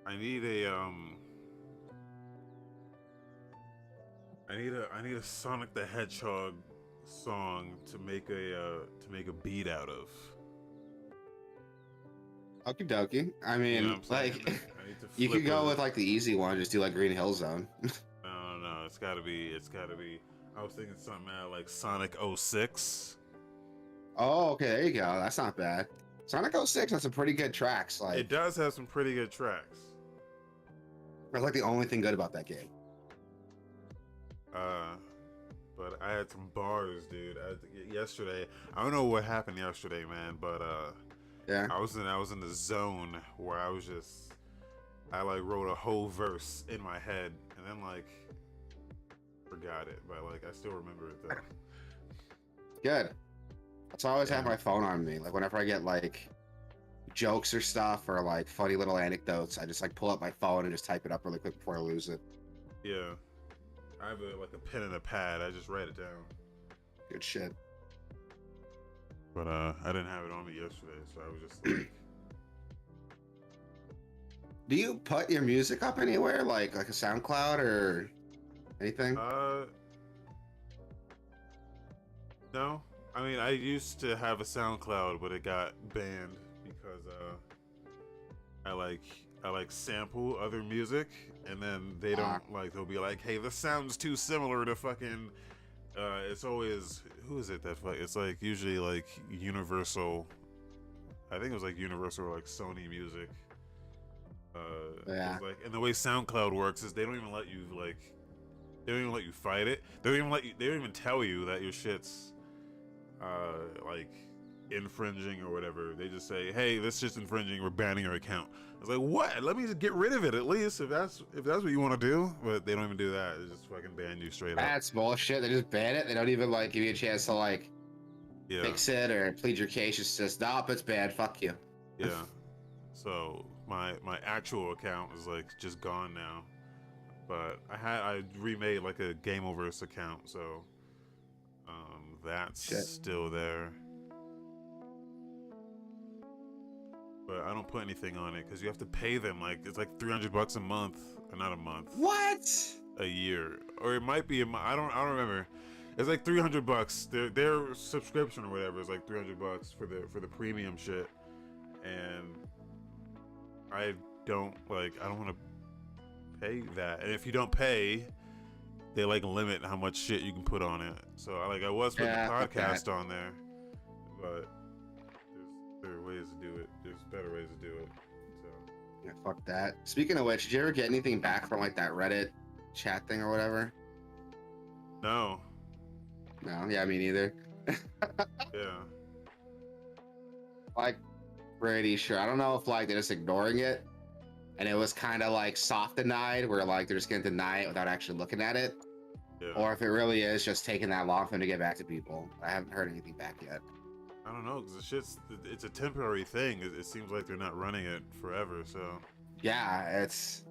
I need a I need a Sonic the Hedgehog song to make a beat out of. Okie dokie. I You know what mean, I'm saying? like, I need to you could flip go a. with like the easy one, just do like Green Hill Zone. No, no, it's gotta be. It's gotta be. I was thinking something out like Sonic '06. Oh, okay, there you go. That's not bad. Sonic 06 has some pretty good tracks. It Like, does have some pretty good tracks. that's like the only thing good about that game. Uh, but I had some bars, dude. Yesterday, I don't know what happened yesterday, man. But Yeah. I was in the zone where I like wrote a whole verse in my head and then like forgot it, but like I still remember it though. Good. That's why I always have Yeah, my phone on me. Like, whenever I get like jokes or stuff or like funny little anecdotes, I just like pull up my phone and just type it up really quick before I lose it. yeah. I have like a pen and a pad. I just write it down. Good shit. But I didn't have it on me yesterday, so I was just like, Do you put your music up anywhere, like a SoundCloud or anything? uh, no. I mean, I used to have a SoundCloud, but it got banned because I like sample other music, and then they Ah, don't like they'll be like, hey, this sounds too similar to fucking. It's always who is it that fuck? It's like usually like Universal. I think it was like Universal or like Sony Music. yeah. Cause like, and the way SoundCloud works is they don't even let you like, they don't even let you fight it. They don't even let you. They don't even tell you that your shit's like infringing or whatever. They just say, hey, this shit's infringing. We're banning your account. I was like, what? Let me just get rid of it at least if that's what you want to do. But they don't even do that. They just fucking ban you straight up. That's bullshit. They just ban it. They don't even like give you a chance to like Yeah, fix it or plead your case. It's just, nope, it's bad. Fuck you. yeah. So my actual account is like just gone now. But I remade like a Game Oververse account, so that's Shit. still there. But I don't put anything on it because you have to pay them. Like it's like $300 a month, or not a month, What? a year, or it might be. I don't remember. It's like $300. Their subscription or whatever is like $300 for the premium shit, and I don't like. I don't want to pay that. And if you don't pay, they like limit how much shit you can put on it. So I was putting the Yeah, fuck that. podcast on there, but there are ways to do it. There's better ways to do it. So Yeah, fuck that. Speaking of which, did you ever get anything back from like that Reddit chat thing or whatever? no, No, yeah, me neither. yeah, Like, pretty sure. I don't know if like they're just ignoring it and it was kind of like soft denied, where like they're just gonna deny it without actually looking at it, yeah. or if it really is just taking that long for them to get back to people. I haven't heard anything back yet. I don't know because it's a temporary thing. It seems like they're not running it forever. So Yeah, it's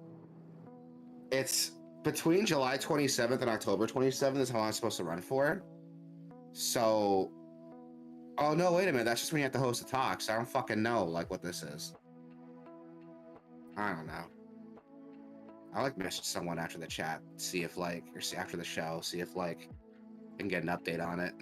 between July 27th and October 27th is how I'm supposed to run for it. So, oh no, wait a minute. That's just when you have to host a talk. So I don't fucking know like what this is. I don't know. I like message someone after the chat, see if like, or see after the show, see if like I can get an update on it.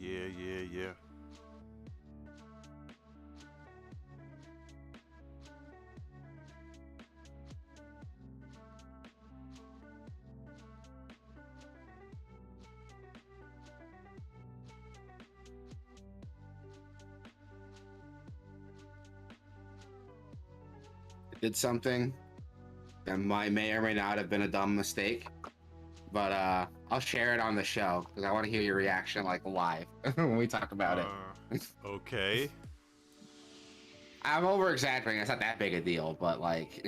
yeah. I did something that may or may not have been a dumb mistake, but I'll share it on the show because I want to hear your reaction like live when we talk about it. Okay. I'm over exaggerating. It's not that big a deal, but like,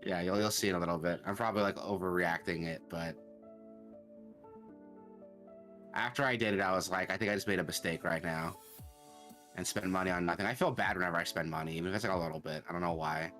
yeah, you'll see in a little bit. I'm probably like overreacting it, but after I did it, I was like, I think I just made a mistake right now and spend money on nothing. I feel bad whenever I spend money, even if it's like a little bit. I don't know why.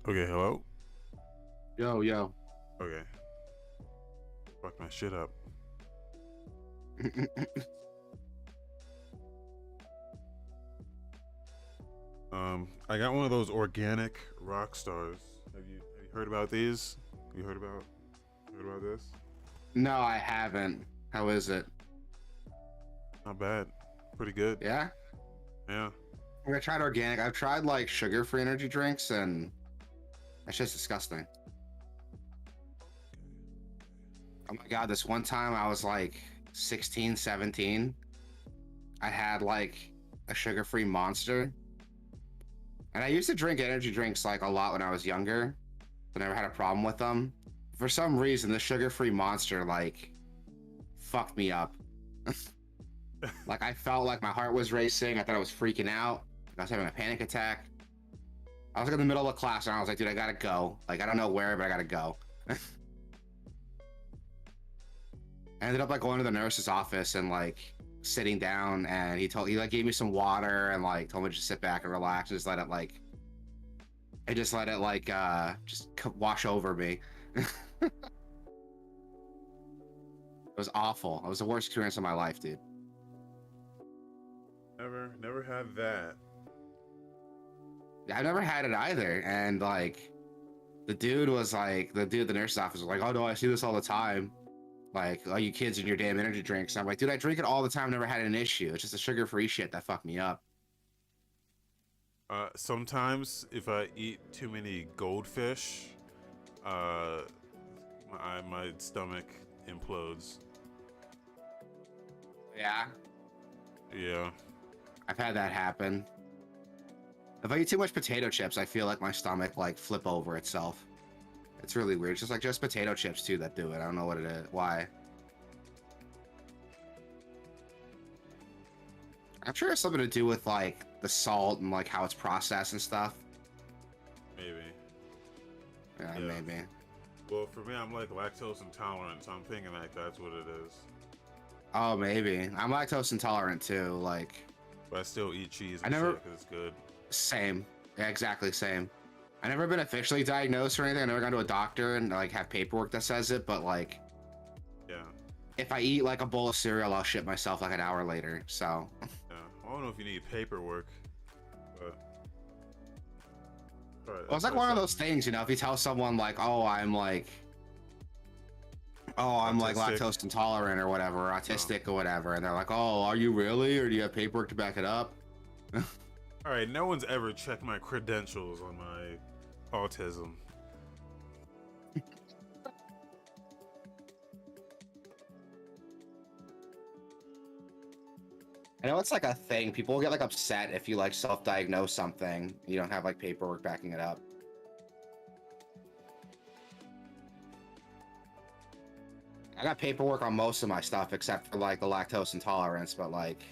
Okay, hello? Yo. Okay. Fuck my shit up. I got one of those organic rock stars. Have you heard about these? You heard about this? No, I haven't. How is it? Not bad. Pretty good. Yeah? Yeah. I tried organic. I've tried like sugar-free energy drinks, and that's just disgusting. Oh my God, this one time I was like 16, 17. I had like a sugar-free Monster. And I used to drink energy drinks like a lot when I was younger. I never had a problem with them. For some reason, the sugar-free Monster like fucked me up. Like I felt like my heart was racing. I thought I was freaking out. I was having a panic attack. I was like in the middle of class and I was like, dude, I gotta go. Like I don't know where, but I gotta go. I ended up like going to the nurse's office and like sitting down, and he like gave me some water and like told me to just sit back and relax and just let it like wash over me. It was awful. It was the worst experience of my life, dude. Never had that. I've never had it either. And like the dude at the nurse's office was like, oh no, I see this all the time. Like, all you kids and your damn energy drinks. And I'm like, dude, I drink it all the time, never had an issue. It's just the sugar-free shit that fucked me up. Sometimes if I eat too many goldfish, my stomach implodes. Yeah. Yeah. I've had that happen. If I eat too much potato chips, I feel like my stomach like flip over itself. It's really weird. It's just like just potato chips too that do it. I don't know what it is. Why? I'm sure it's something to do with like the salt and like how it's processed and stuff. Maybe. Yeah, Yeah. maybe. Well, for me, I'm like lactose intolerant, so I'm thinking like that's what it is. Oh, maybe. I'm lactose intolerant too. Like, But I still eat cheese I and never. shit because it's good. Same. Yeah, exactly same. I never been officially diagnosed or anything. I never gone to a doctor and like have paperwork that says it. But like, Yeah. if I eat like a bowl of cereal, I'll shit myself like an hour later. So. Yeah. I don't know if you need paperwork, but. Well, it's like one of those things, you know, if you tell someone like, oh, I'm like lactose intolerant or whatever, or autistic or whatever, and they're like, oh, are you really? Or do you have paperwork to back it up? All right, no one's ever checked my credentials on my autism. I know it's like a thing. People get like upset if you like self-diagnose something. You don't have like paperwork backing it up. I got paperwork on most of my stuff except for like the lactose intolerance, but like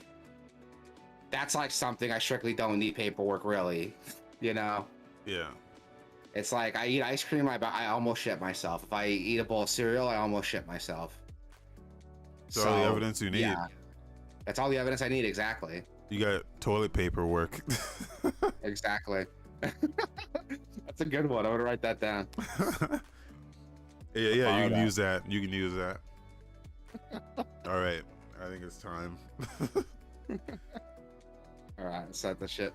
that's like something I strictly don't need paperwork really, you know? Yeah. It's like I eat ice cream, I almost shit myself. If I eat a bowl of cereal, I almost shit myself. That's all the evidence you need. Yeah, that's all the evidence I need, exactly. You got toilet paper work. Exactly. That's a good one. I'm gonna write that down. Yeah, you can use that. You can use that. All right, I think it's time. All right, set the shit.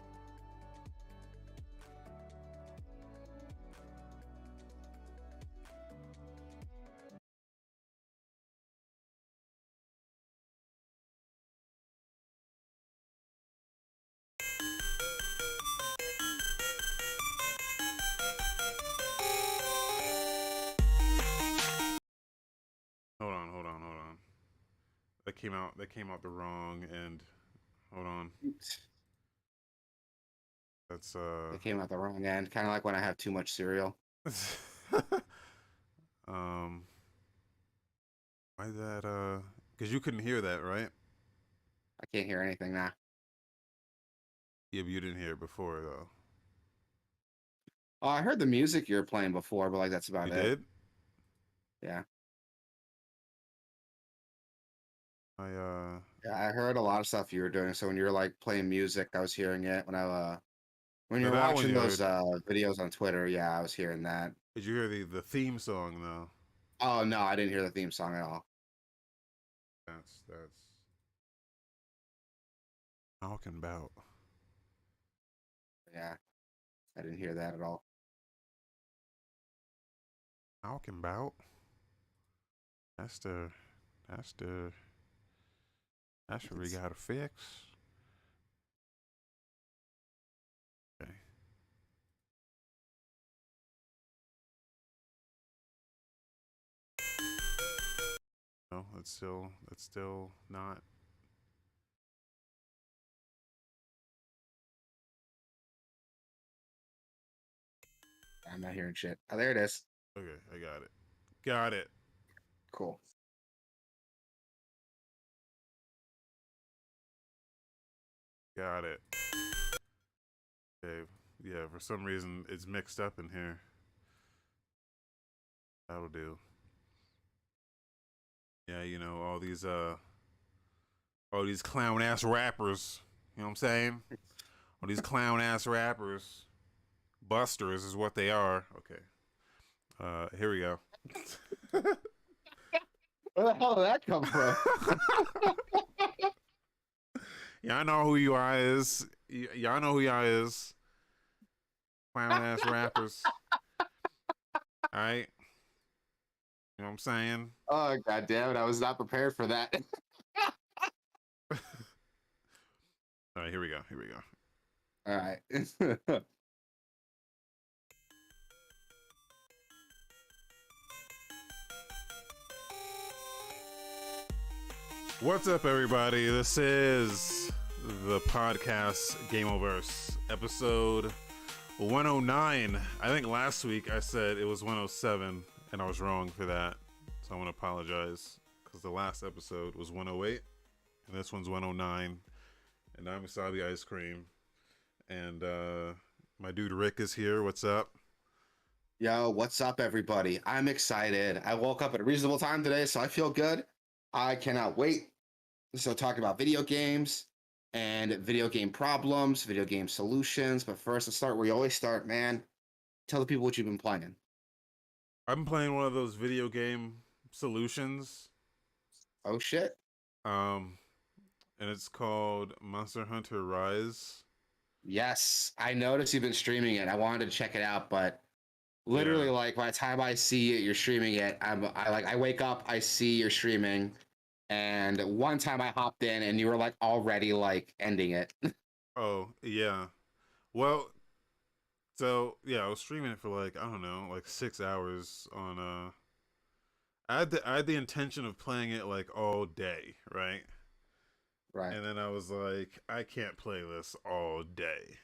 Hold on. That came out the wrong end. Hold on. That's It came out the wrong end. Kind of like when I have too much cereal. Why that because you couldn't hear that, right? I can't hear anything now. Yeah, but you didn't hear it before though. Oh, I heard the music you were playing before, but like that's about You it. did? Yeah. I Yeah, I heard a lot of stuff you were doing. So when you were like playing music, I was hearing it. When you were that one watching you those heard. videos on Twitter, yeah, I was hearing that. Did you hear the theme song though? Oh no, I didn't hear the theme song at all. That's talking about. Yeah, I didn't hear that at all. Talking about. That's the that's what we gotta fix. Okay. No, that's still not. I'm not hearing shit. Oh, there it is. Okay, I got it. Got it. Cool. Got it. Okay. Yeah, for some reason it's mixed up in here. That'll do. Yeah, you know, all these clown ass rappers. You know what I'm saying? All these clown ass rappers. Busters is what they are. Okay. Here we go. Where the hell did that come from? Y'all know who you are is. Y'all know who y'all is. Clown ass rappers. Alright. You know what I'm saying? Oh god damn it, I was not prepared for that. Alright, here we go. Here we go. All right. What's up, everybody? This is the podcast Gameoverse, episode 109. I think last week I said it was 107, and I was wrong for that. So I want to apologize, because the last episode was 108, and this one's 109. And I'm Wasabi Ice Cream. And my dude Rick is here. What's up? Yo, what's up, everybody? I'm excited. I woke up at a reasonable time today, so I feel good. I cannot wait. So, talk about video games and video game problems, video game solutions. But first, let's start where you always start, man. Tell the people what you've been playing. I'm playing one of those video game solutions. Oh, shit. And it's called Monster Hunter Rise. Yes, I noticed you've been streaming it. I wanted to check it out, but literally, like by the time I see it, you're streaming it. I wake up, I see you're streaming, and one time I hopped in and you were like already like ending it. Oh, yeah. Well, so yeah, I was streaming it for like, I don't know, like 6 hours on I had the intention of playing it like all day, right? Right. And then I was like, I can't play this all day.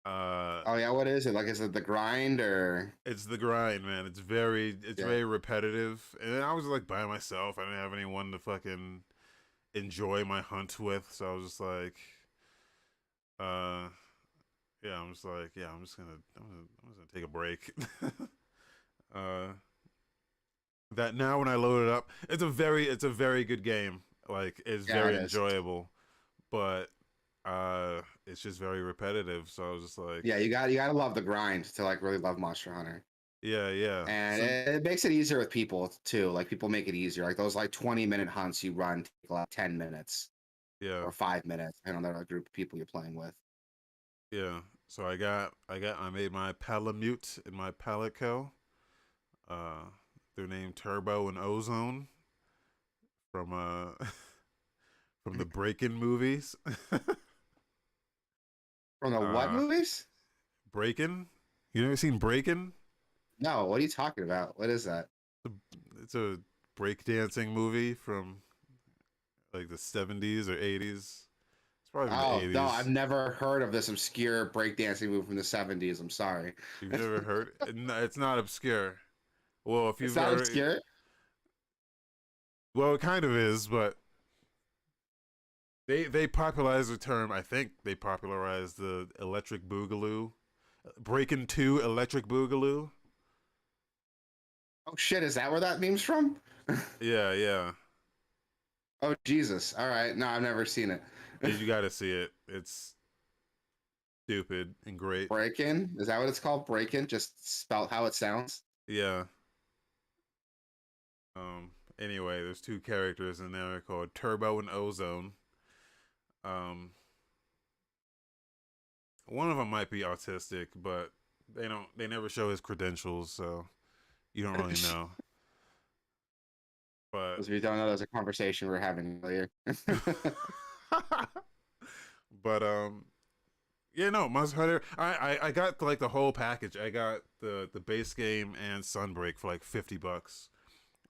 Oh yeah, what is it? Like, is it the grind or? It's the grind, man. It's very repetitive. And then I was like by myself. I didn't have anyone to fucking enjoy my hunt with, so I was just like, yeah, I'm just like, yeah, I'm just gonna take a break. That now when I load it up, it's a very good game. Like, it's very enjoyable, but it's just very repetitive. So I was just like, yeah, you gotta love the grind to like really love Monster Hunter. yeah. And So, it makes it easier with people too. Like people make it easier. Like those like 20-minute hunts you run take like 10 minutes yeah, or 5 minutes, depending on the group of people you're playing with. yeah. So I made my Palamute and my Palico. They're named Turbo and Ozone from from the Breakin' movies. From the what movies? Breakin'? You never seen Breakin'? No, what are you talking about? What is that? It's a breakdancing movie from like the 70s or 80s. It's probably from the Oh 80s. no, I've never heard of this obscure breakdancing move from the 70s. I'm sorry. You've never heard? It's not obscure. Well, if It's you've not ever, obscure. well, it kind of is, but they popularized the term. I think they popularized the electric boogaloo, Breakin' 2 electric boogaloo. Oh shit, is that where that meme's from? Yeah. Oh Jesus. All right. No, I've never seen it. You got to see it. It's stupid and great. Break-in? Is that what it's called? Break-in? Just spelled how it sounds? Yeah. Anyway, there's two characters in there called Turbo and Ozone. One of them might be autistic, but they never show his credentials, so you don't really know. But As we don't know, there's a conversation we're having earlier. but yeah, no, Monster Hunter. I got like the whole package. I got the base game and Sunbreak for like $50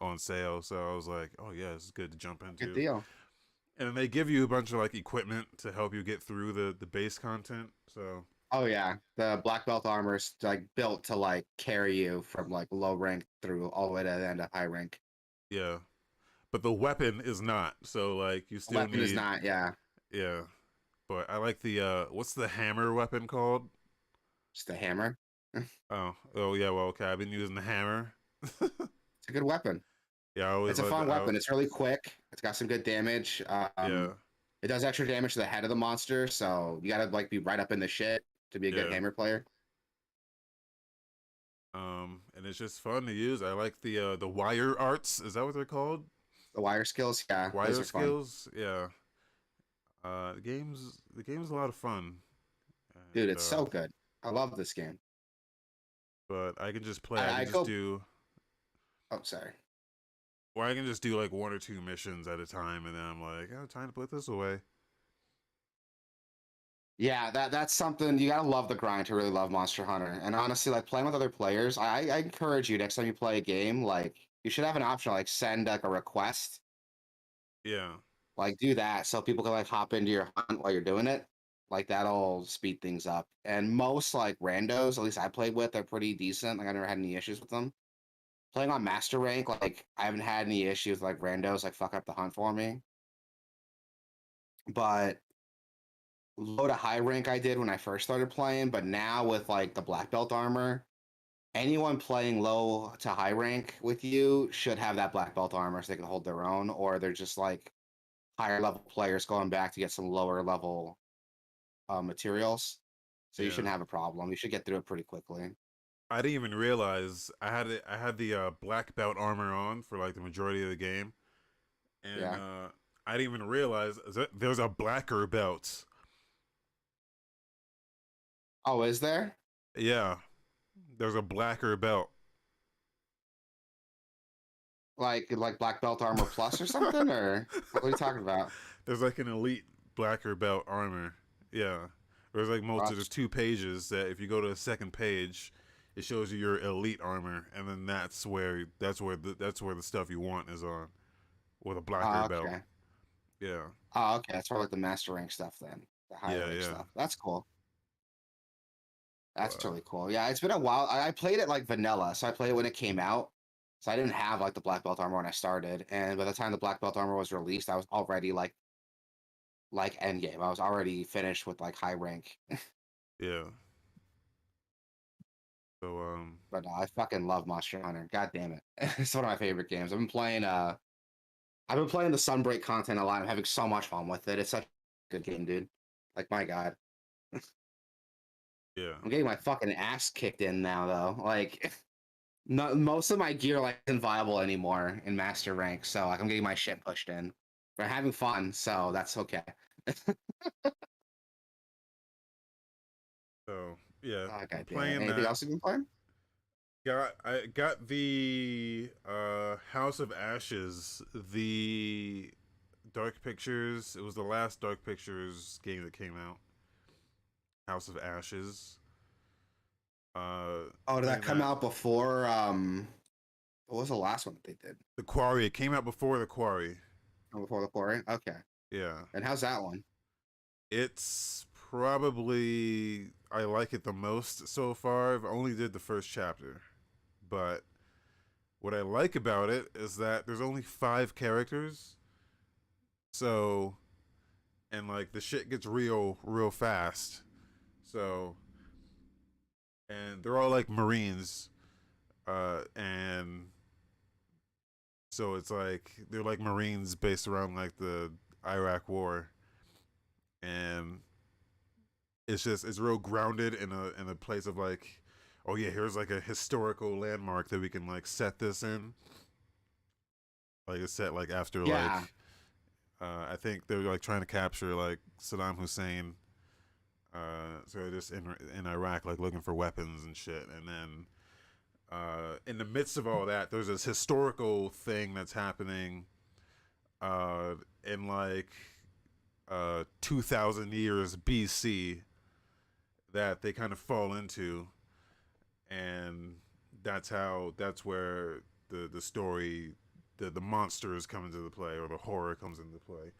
on sale. So I was like, oh yeah, this is good to jump into. Good deal. And then they give you a bunch of like equipment to help you get through the base content. So Oh yeah, the black belt armor is like built to like carry you from like low rank through all the way to the end of high rank. yeah, but the weapon is not. So like you The still weapon need. is not, yeah. Yeah, but I like the what's the hammer weapon called? Just a hammer. Oh yeah. Well, okay, I've been using the hammer. It's a good weapon. Yeah, I always It's a fun weapon. It's really quick. It's got some good damage. Yeah. It does extra damage to the head of the monster, so you gotta like be right up in the shit to be a good hammer player. And it's just fun to use. I like the wire arts. Is that what they're called? The wire skills, yeah. Wire Those are fun. skills, yeah. The game's a lot of fun. Dude, it's so good. I love this game. But I can just play. Oh, sorry. Or I can just do like one or two missions at a time, and then I'm like, oh, time to put this away. Yeah, that's something you gotta love the grind to really love Monster Hunter. And honestly, like playing with other players, I encourage you next time you play a game, like you should have an option like send like a request. Yeah. Like do that so people can like hop into your hunt while you're doing it. Like that'll speed things up. And most like randos, at least I played with, are pretty decent. Like I never had any issues with them. Playing on master rank, like I haven't had any issues with like randos like fuck up the hunt for me. But low to high rank I did when I first started playing, but now with like the black belt armor, anyone playing low to high rank with you should have that black belt armor so they can hold their own, or they're just like higher level players going back to get some lower level materials. So you Yeah. shouldn't have a problem. You should get through it pretty quickly. I didn't even realize I had it. I had the black belt armor on for like the majority of the game, and Yeah. I didn't even realize that there's a blacker belt. Oh, is there? Yeah, there's a blacker belt. Like black belt armor plus or something? Or what are you talking about? There's like an elite blacker belt armor. Yeah, there's like there's Watch. 2 pages that if you go to the second page, it shows you your elite armor, and then that's where the stuff you want is on with a blacker Oh, belt. okay. Yeah, Oh, okay. That's probably like the master rank stuff then. The higher yeah, rank yeah. stuff. That's cool. That's But really cool. Yeah, it's been a while. I played it like vanilla, so I played it when it came out. So I didn't have like the black belt armor when I started, and by the time the black belt armor was released, I was already like end game. I was already finished with like high rank. yeah. So But I fucking love Monster Hunter. God damn it, it's one of my favorite games. I've been playing the Sunbreak content a lot. I'm having so much fun with it. It's such a good game, dude. Like my god, yeah. I'm getting my fucking ass kicked in now though. Like. No, most of my gear like isn't viable anymore in master rank, so like I'm getting my shit pushed in. But I'm having fun, so that's okay. So yeah, Oh I'm god damn it. playing Anything that. else you've been playing? I got the House of Ashes, the Dark Pictures. It was the last Dark Pictures game that came out. House of Ashes. Oh, did that Playing come that. out before what was the last one that they did? The Quarry. It came out before the Quarry. Oh, before the quarry? Okay. Yeah. And how's that one? It's probably I like it the most so far. I've only did the first chapter, but what I like about it is that there's only 5 characters. So and like the shit gets real fast. So and they're all like Marines, and so it's like they're like Marines based around like the Iraq War, and it's real grounded in a place of like, oh yeah, here's like a historical landmark that we can like set this in. Like it's set like after like, Yeah. I think they're like trying to capture like Saddam Hussein. So they're just in Iraq, like looking for weapons and shit, and then in the midst of all that, there's this historical thing that's happening in like 2,000 years BC that they kind of fall into, and that's where the story, the monsters come into the play, or the horror comes into play.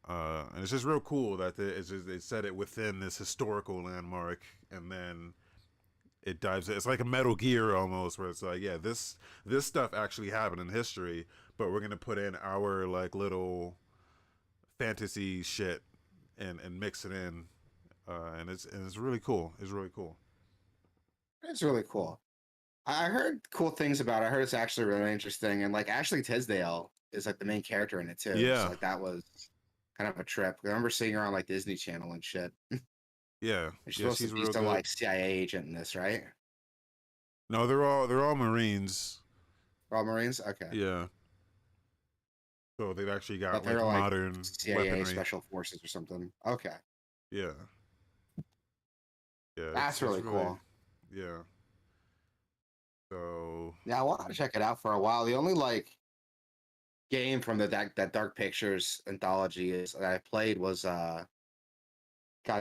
And it's just real cool that they set it within this historical landmark, and then it dives. It's like a Metal Gear almost, where it's like, yeah, this stuff actually happened in history, but we're gonna put in our like little fantasy shit and mix it in, and it's really cool. It's really cool. It's really cool. I heard cool things about it. I heard it's actually really interesting. And like Ashley Tisdale is like the main character in it too. So Yeah, like that was kind of a trip. I remember seeing her on like Disney Channel and shit. yeah, She's yeah. supposed to She's be real some good. like CIA agent in this, right? No, they're all Marines. All Marines? Okay. Yeah, so they've actually But got they're like like modern CIA weaponry. special forces or something. Okay. Yeah, yeah. It's That's it's really really, cool. yeah. So Yeah, I wanted to check it out for a while. The only like game from that Dark Pictures anthology is that I played was God,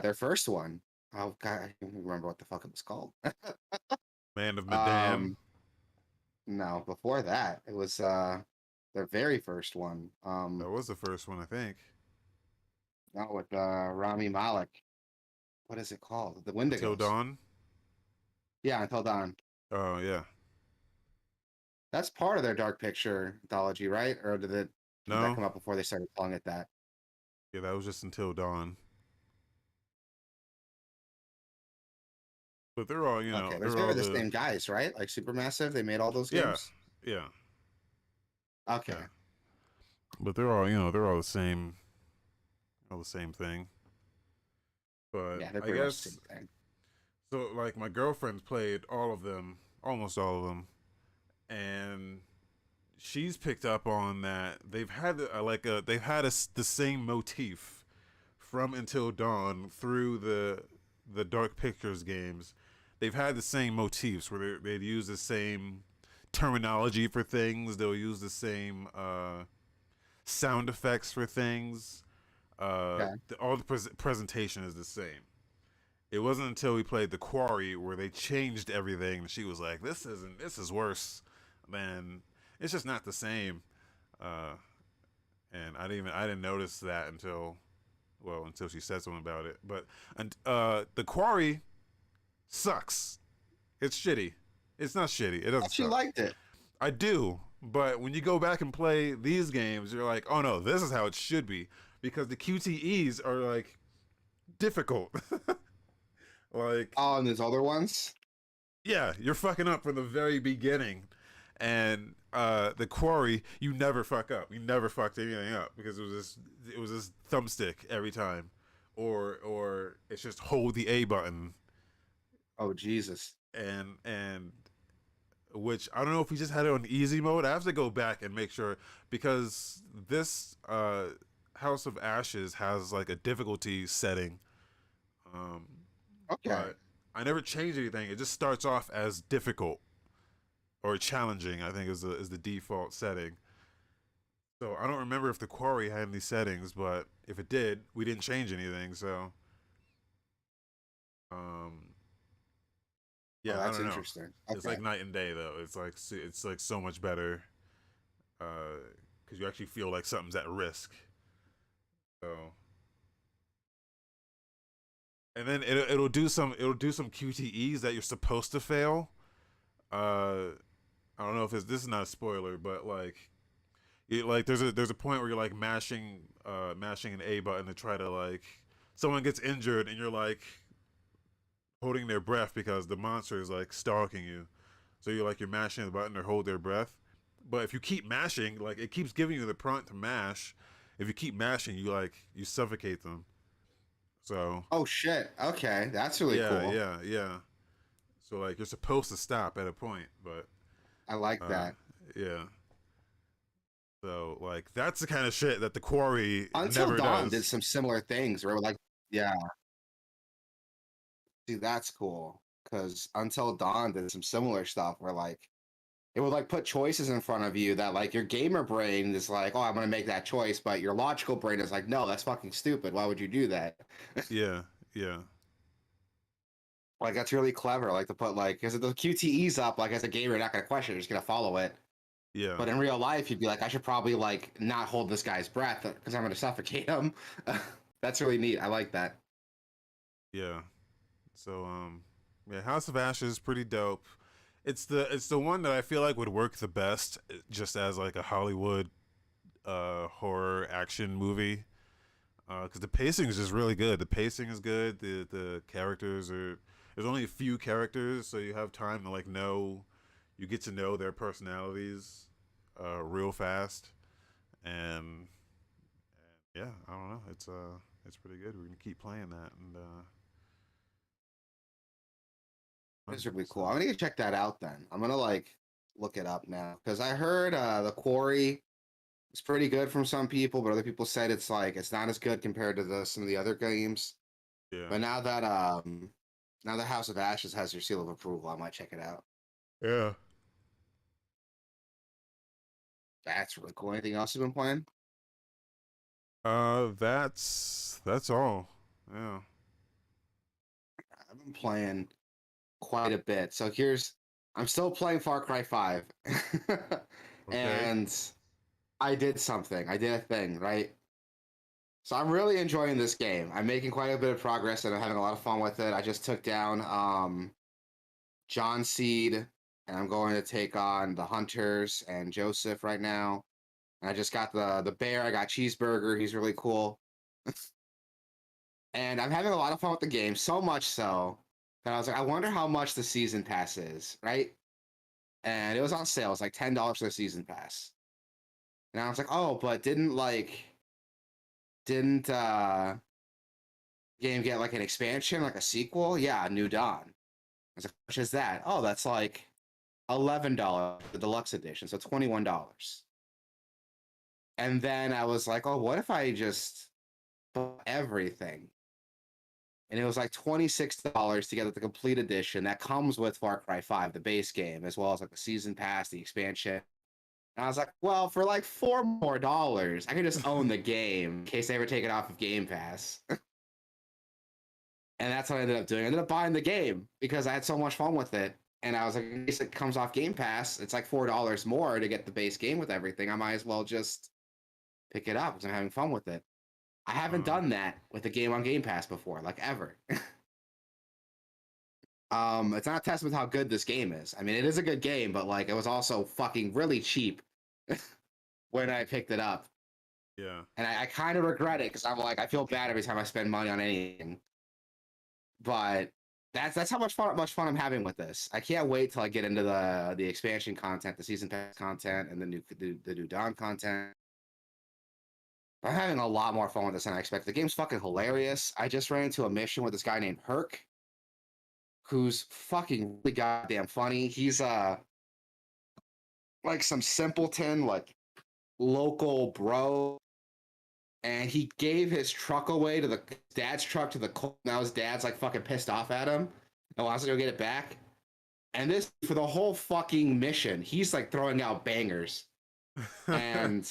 their first one. Oh God, I can't remember what the fuck it was called. Man of Medan. um no, before that, it was their very first one. That was the first one, I think. Not with Rami Malek. What is it called? The Until Wendigos. Dawn. Yeah, Until Dawn. Oh yeah. That's part of their Dark Picture anthology, right? Or did that No. come up before they started calling it that? Yeah, that was just Until Dawn. But they're all, Okay, but it's they're maybe all the the same guys, right? Like Supermassive, they made all those yeah, games. yeah, Okay, yeah. But they're all, they're all the same thing. But yeah, they're I pretty much the guess same thing. so. Like my girlfriend's played all of them, almost all of them, and she's picked up on that they've had they've had the same motif from Until Dawn through the Dark Pictures games. They've had the same motifs where they'd use the same terminology for things. They'll use the same sound effects for things. Okay. All the presentation is the same. It wasn't until we played The Quarry where they changed everything. And she was like, "This isn't. This is worse than. It's just not the same." Uh, and I didn't notice that until she said something about it. But and The Quarry sucks. It's shitty. It's not shitty. It I doesn't actually suck. liked it. I do, but when you go back and play these games, you're like, oh no, this is how it should be because the QTEs are like difficult. Like, Oh, and there's other ones. yeah, you're fucking up from the very beginning, and the Quarry, you never fuck up. You never fucked anything up because it was this thumbstick every time, or it's just hold the A button Oh Jesus. and which I don't know if we just had it on easy mode. I have to go back and make sure because this House of Ashes has like a difficulty setting, um, Okay. but I never changed anything. It just starts off as difficult or challenging. I think is the default setting. So I don't remember if the Quarry had any settings, but if it did, we didn't change anything. So um, Oh, yeah, I that's don't know. interesting. It's Okay. like night and day though. It's like so much better because you actually feel like something's at risk. So, and then it'll do some QTEs that you're supposed to fail. Uh, I don't know if this is not a spoiler, but like there's a point where you're like mashing an A button to try to like someone gets injured and you're like holding their breath because the monster is like stalking you. So you're mashing the button to hold their breath. But if you keep mashing, like it keeps giving you the prompt to mash. If you keep mashing, you suffocate them. So Oh shit. Okay, that's really yeah, cool. yeah, yeah. So like you're supposed to stop at a point, but I like uh that. yeah. So like that's the kind of shit that the Quarry Until never Dawn did does. some similar things where like, yeah, see, that's cool. Because Until Dawn did some similar stuff where like it would like put choices in front of you that like your gamer brain is like, oh, I'm gonna make that choice, but your logical brain is like, no, that's fucking stupid. Why would you do that? Yeah, yeah, Like that's really clever. Like to put like because the QTE's up, like as a gamer, you're not gonna question, it, you're just gonna follow it. yeah, But in real life, you'd be like, I should probably like not hold this guy's breath because I'm gonna suffocate him. That's really neat. I like that. yeah. So yeah, House of Ashes is pretty dope. It's the one that I feel like would work the best just as like a Hollywood horror action movie. Because the pacing is just really good. The pacing is good. The characters are there's only a few characters, so you have time to like you get to know their personalities real fast, and yeah, I don't know. It's pretty good. We're gonna keep playing that and That's really so cool. I'm gonna check that out then. I'm gonna like look it up now because I heard the Quarry is pretty good from some people, but other people said it's like it's not as good compared to the some of the other games. yeah, But now that House of Ashes has your seal of approval, I might check it out. yeah. That's really cool. Anything else you've been playing? That's all. Yeah. I've been playing quite a bit. So I'm still playing Far Cry 5. Okay. And I did something. I did a thing, right? So I'm really enjoying this game. I'm making quite a bit of progress and I'm having a lot of fun with it. I just took down John Seed and I'm going to take on the Hunters and Joseph right now. And I just got the bear. I got Cheeseburger. He's really cool. And I'm having a lot of fun with the game, so much so that I was like, I wonder how much the season pass is, right? And it was on sale. It's like $10 for the season pass. And I was like, oh, but didn't game get like an expansion, like a sequel? Yeah, New Dawn. I was like, how much is that? Oh, that's like $11, the deluxe edition, so $21. And then I was like, oh, what if I just bought everything? And it was like $26 to get the complete edition that comes with Far Cry 5, the base game, as well as like the season pass, the expansion. And I was like, well, for like $4 more, I can just own the game in case they ever take it off of Game Pass. And that's what I ended up doing. I ended up buying the game because I had so much fun with it. And I was like, in case it comes off Game Pass, it's like $4 more to get the base game with everything. I might as well just pick it up because I'm having fun with it. I haven't Uh, done that with a game on Game Pass before, like ever. It's not a testament to how good this game is. I mean, it is a good game, but like it was also fucking really cheap when I picked it up. yeah. And I kind of regret it because I'm like, I feel bad every time I spend money on anything. But that's how much fun I'm having with this. I can't wait till I get into the expansion content, the season pass content, and the new Dawn content. I'm having a lot more fun with this than I expected. The game's fucking hilarious. I just ran into a mission with this guy named Herc, who's fucking really goddamn funny. He's like some simpleton, like local bro, and he gave his truck away to the dad's truck to the cult. Now his dad's like fucking pissed off at him and wants to go get it back. And this for the whole fucking mission, he's like throwing out bangers. And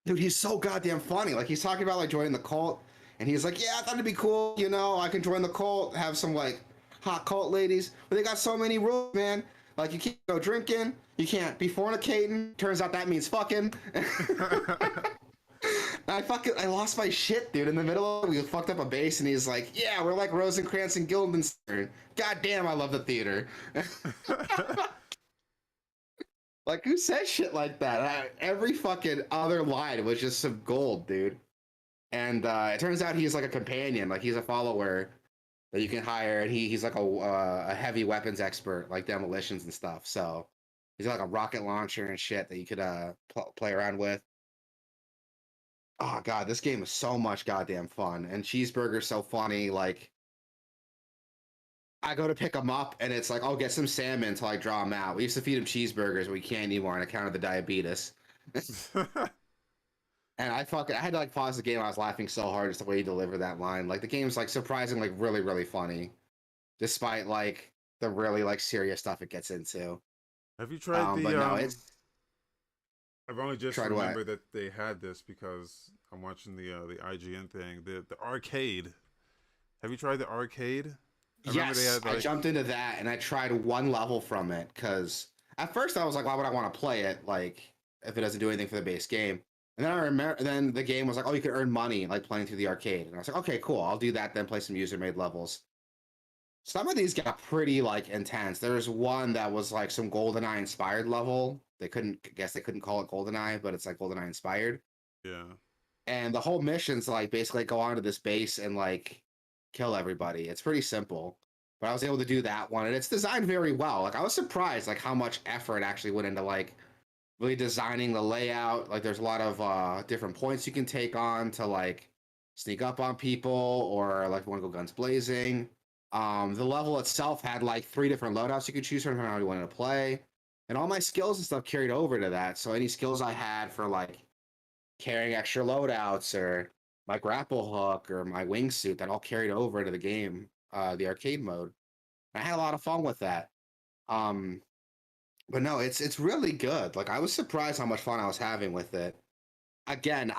dude, he's so goddamn funny. Like he's talking about like joining the cult, and he's like, "Yeah, I thought it'd be cool. You know, I can join the cult, have some like hot cult ladies, but they got so many rules, man. Like you can't go drinking, you can't be fornicating. Turns out that means fucking." I lost my shit, dude. In the middle of it, we fucked up a base, and he's like, "Yeah, we're like Rosencrantz and Guildenstern. God damn, I love the theater." Like, who says shit like that? Every fucking other line was just some gold, dude. And it turns out he's like a companion, like he's a follower that you can hire, and he's like a heavy weapons expert, like demolitions and stuff. So he's got like a rocket launcher and shit that you could play around with. Oh god, this game is so much goddamn fun, and Cheeseburger's so funny. Like, I go to pick him up, and it's like, I'll get some salmon to like draw him out. We used to feed him cheeseburgers, but we can't anymore on account of the diabetes. And I had to like pause the game. I was laughing so hard just the way he delivered that line. Like the game's like surprisingly really, really funny, despite like the really like serious stuff it gets into. Have you tried But the no, it's I've only just tried what? remembered that they had this because I'm watching the IGN thing. The arcade. Have you tried the arcade? I remember they Yes, had I like jumped into that and I tried one level from it because at first I was like, why would I want to play it? Like if it doesn't do anything for the base game. And then I remember, then the game was like, oh, you can earn money like playing through the arcade. And I was like, okay, cool, I'll do that. Then play some user-made levels. Some of these got pretty like intense. There was one that was like some GoldenEye inspired level. They couldn't call it GoldenEye, but it's like GoldenEye inspired. yeah. And the whole mission's like basically go onto this base and like kill everybody. It's pretty simple. But I was able to do that one, and it's designed very well. Like I was surprised like how much effort actually went into like really designing the layout. Like there's a lot of different points you can take on to like sneak up on people or like want to go guns blazing. The level itself had like 3 different loadouts you could choose from how you wanted to play. And all my skills and stuff carried over to that. So any skills I had for like carrying extra loadouts or my grapple hook or my wingsuit, that all carried over to the game, the arcade mode. I had a lot of fun with that. Um, but no, it's really good. Like I was surprised how much fun I was having with it. Again,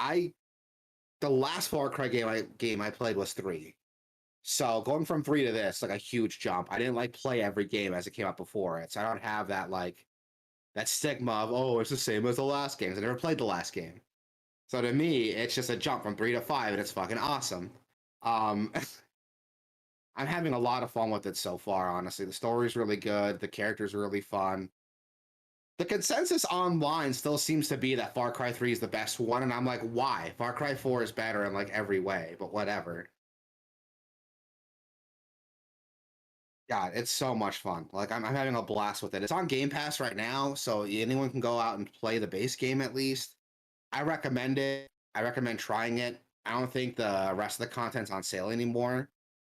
the last Far Cry game I played was 3. So going from 3 to this, like a huge jump. I didn't like play every game as it came out before it. So I don't have that like that stigma of, oh, it's the same as the last games. I never played the last game. So to me, it's just a jump from 3 to 5, and it's fucking awesome. Um, I'm having a lot of fun with it so far, honestly. The story's really good, the characters are really fun. The consensus online still seems to be that Far Cry 3 is the best one, and I'm like, why? Far Cry 4 is better in like every way, but whatever. God, it's so much fun. Like I'm having a blast with it. It's on Game Pass right now, so anyone can go out and play the base game at least. I recommend it. I recommend trying it. I don't think the rest of the content's on sale anymore,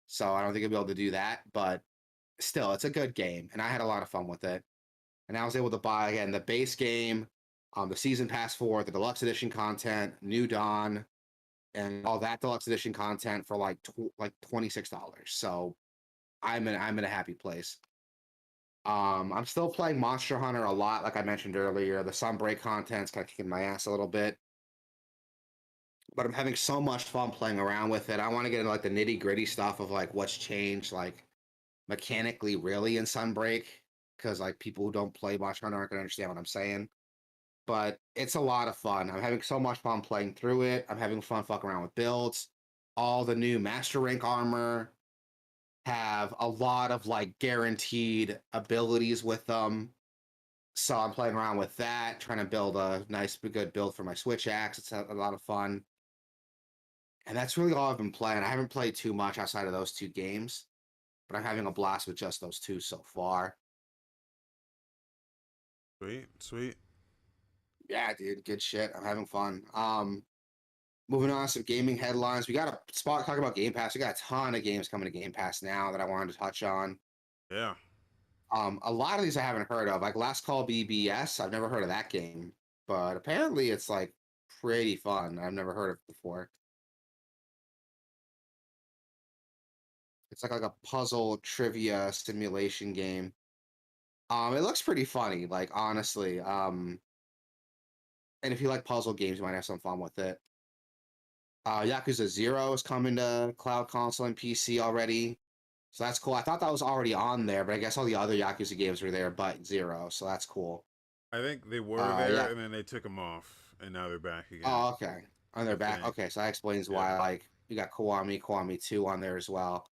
so I don't think I'll be able to do that. But still, it's a good game, and I had a lot of fun with it. And I was able to buy again the base game, the season pass for the deluxe edition content, New Dawn, and all that deluxe edition content for like $26. So I'm in a happy place. I'm still playing Monster Hunter a lot, like I mentioned earlier. The Sunbreak content's kind of kicking my ass a little bit, but I'm having so much fun playing around with it. I want to get into like the nitty gritty stuff of like what's changed, like mechanically, really in Sunbreak, because like people who don't play Monster Hunter aren't gonna understand what I'm saying. But it's a lot of fun. I'm having so much fun playing through it. I'm having fun fucking around with builds. All the new Master Rank armor have a lot of like guaranteed abilities with them. So I'm playing around with that, trying to build a nice, good build for my Switch axe. It's a lot of fun. And that's really all I've been playing. I haven't played too much outside of those two games, but I'm having a blast with just those two so far. Sweet, sweet. Yeah, dude, good shit. I'm having fun. Moving on to some gaming headlines. We got a spot talking about Game Pass. We got a ton of games coming to Game Pass now that I wanted to touch on. Yeah. A lot of these I haven't heard of, like Last Call BBS. I've never heard of that game, but apparently it's like pretty fun. I've never heard of it before. It's like a puzzle trivia simulation game. It looks pretty funny, like honestly. And if you like puzzle games, you might have some fun with it. Yakuza Zero is coming to cloud console and PC already. So that's cool. I thought that was already on there, but I guess all the other Yakuza games were there but Zero, so that's cool. I think they were there Yeah. and then they took them off and now they're back again. Oh, okay. On I their back. think. Okay, so that explains Yeah. why. Like, you got Kiwami 2 on there as well.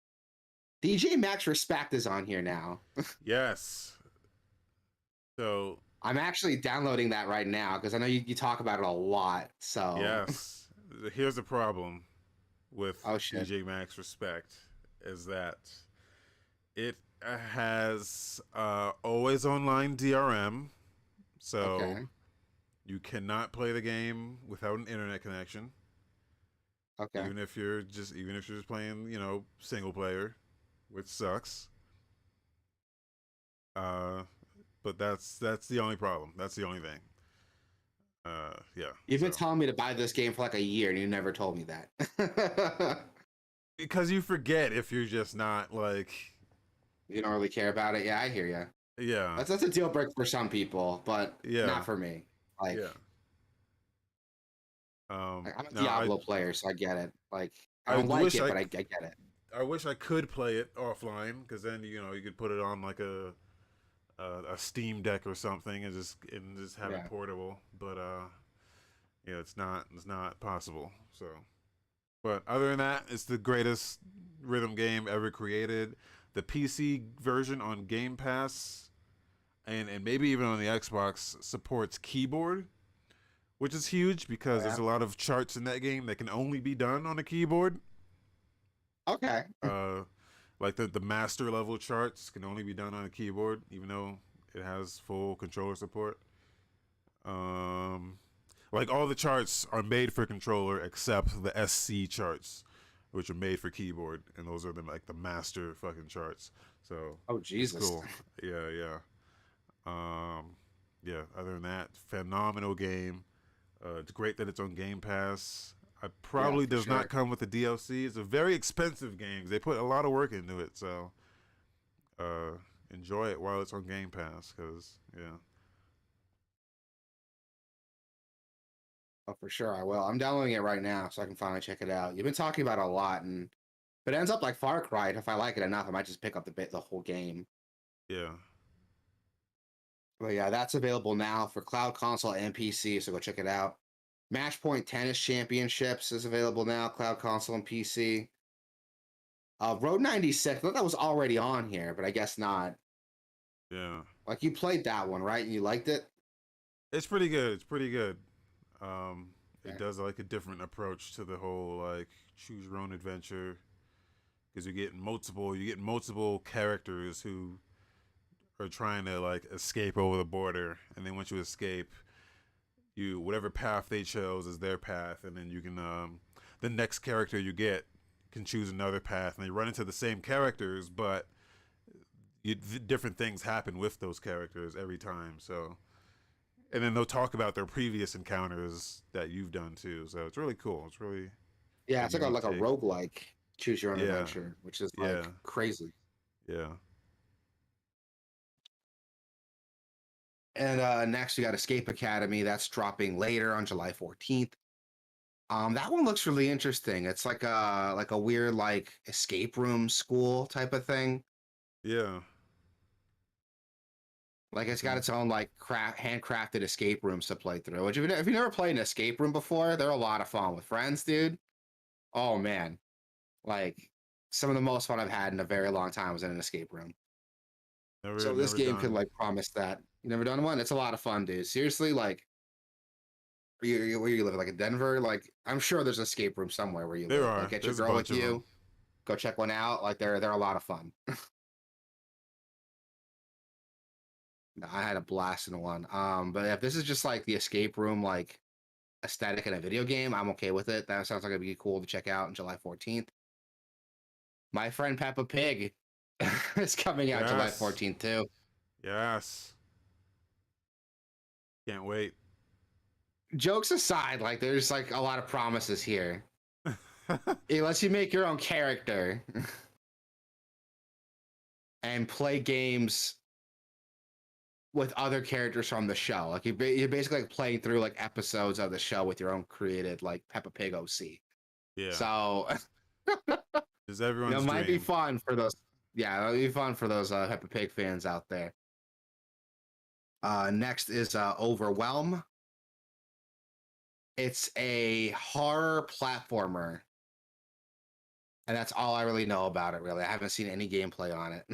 DJ Max Respect is on here now. Yes. So, I'm actually downloading that right now because I know you talk about it a lot. So, yes. Here's the problem with oh shit. DJ Max Respect is that it has always online DRM. So, Okay. you cannot play the game without an internet connection. Okay. Even if you're just playing, single player, which sucks. Uh, but that's the only problem. That's the only thing. Yeah. You've been So telling me to buy this game for like a year and you never told me that. because you forget if you're just not like, You don't really care about it. Yeah, I hear you. yeah, That's a deal breaker for some people, but yeah, not for me. Like, yeah. I'm a Now Diablo player, so I get it. Like, I I don't like wish it, I but I get it. I wish I could play it offline because then you could put it on like a Steam Deck or something and just have it Yeah. portable. But yeah, it's not possible. So, but other than that, it's the greatest rhythm game ever created. The PC version on Game Pass and maybe even on the Xbox supports keyboard, which is huge because Yeah. there's a lot of charts in that game that can only be done on a keyboard. Okay. Uh, like the master level charts can only be done on a keyboard, even though it has full controller support. Um, like all the charts are made for controller except the SC charts, which are made for keyboard, and those are the master fucking charts. So Oh it's Jesus. cool. Yeah, yeah. Yeah. Other than that, phenomenal game. It's great that it's on Game Pass. It Yeah, probably for does not sure. come with the DLC. It's a very expensive game. They put a lot of work into it, so uh, enjoy it while it's on Game Pass. Cause yeah, Oh, for sure I will. I'm downloading it right now so I can finally check it out. You've been talking about it a lot, and if it ends up like Far Cry, if I like it enough, I might just pick up the whole game. yeah, But yeah, that's available now for cloud console and PC, so go check it out. Matchpoint Tennis Championships is available now, cloud console and PC. Road 96, I thought that was already on here, but I guess not. Yeah. Like, you played that one, right? And you liked it? It's pretty good. It's pretty good. It Yeah. does like a different approach to the whole like choose your own adventure because you get multiple characters who are trying to like escape over the border, and then once you escape, you whatever path they chose is their path, and then you can the next character you get can choose another path, and they run into the same characters, but different things happen with those characters every time. So, and then they'll talk about their previous encounters that you've done too. So it's really cool. It's really Yeah, a it's like a unique like a take. roguelike choose your own Yeah, adventure, which is yeah, like crazy. yeah, And next we got Escape Academy. That's dropping later on July 14th. That one looks really interesting. It's like a weird like escape room school type of thing. yeah. Like it's got Hmm. its own like handcrafted escape rooms to play through. Which if you never played an escape room before, they're a lot of fun with friends, dude. Oh man, like some of the most fun I've had in a very long time was in an escape room. So this Never game could done. like promise that. You never done one? It's a lot of fun, dude. Seriously, like where you live, like in Denver, like I'm sure there's an escape room somewhere where you There live. Like are. get your There's a girl with bunch of them. you, go check one out. Like they're a lot of fun. I had a blast in one. But if this is just like the escape room like aesthetic in a video game, I'm okay with it. That sounds like it'd be cool to check out on July 14th. My friend Peppa Pig is coming out July Yes, 14th too. yes. Can't wait. Jokes aside, like there's like a lot of promises here. It lets you make your own character and play games with other characters from the show. Like you're basically like playing through like episodes of the show with your own created like Peppa Pig OC. Yeah, So it's it everyone's might be dream. fun for those. Yeah, it'll be fun for those Peppa Pig fans out there. Next is Overwhelm. It's a horror platformer, and that's all I really know about it. Really, I haven't seen any gameplay on it,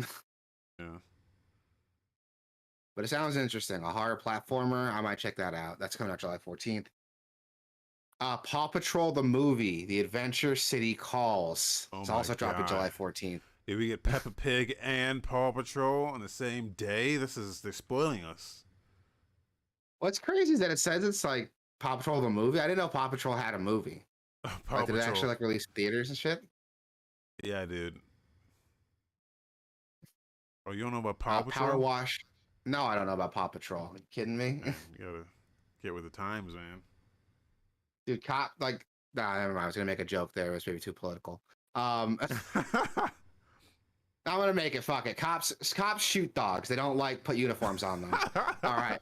Yeah. but it sounds interesting. A horror platformer, I might check that out. That's coming out July 14th. Paw Patrol the movie, The Adventure City Calls. Oh It's my also dropping god. July 14th. Did we get Peppa Pig and Paw Patrol on the same day? They're spoiling us. What's crazy is that it says it's like Paw Patrol the movie. I didn't know Paw Patrol had a movie. Paw Like, did it actually Patrol. like release in theaters and shit? Yeah, dude. Oh, you don't know about Paw Power Patrol? Wash. No, I don't know about Paw Patrol. Are you kidding me? Man, you gotta get with the times, man. Dude, cop like nah, never mind. I was gonna make a joke there. It was maybe too political. I'm gonna make it. Fuck it. Cops shoot dogs. They don't like put uniforms on them. All right.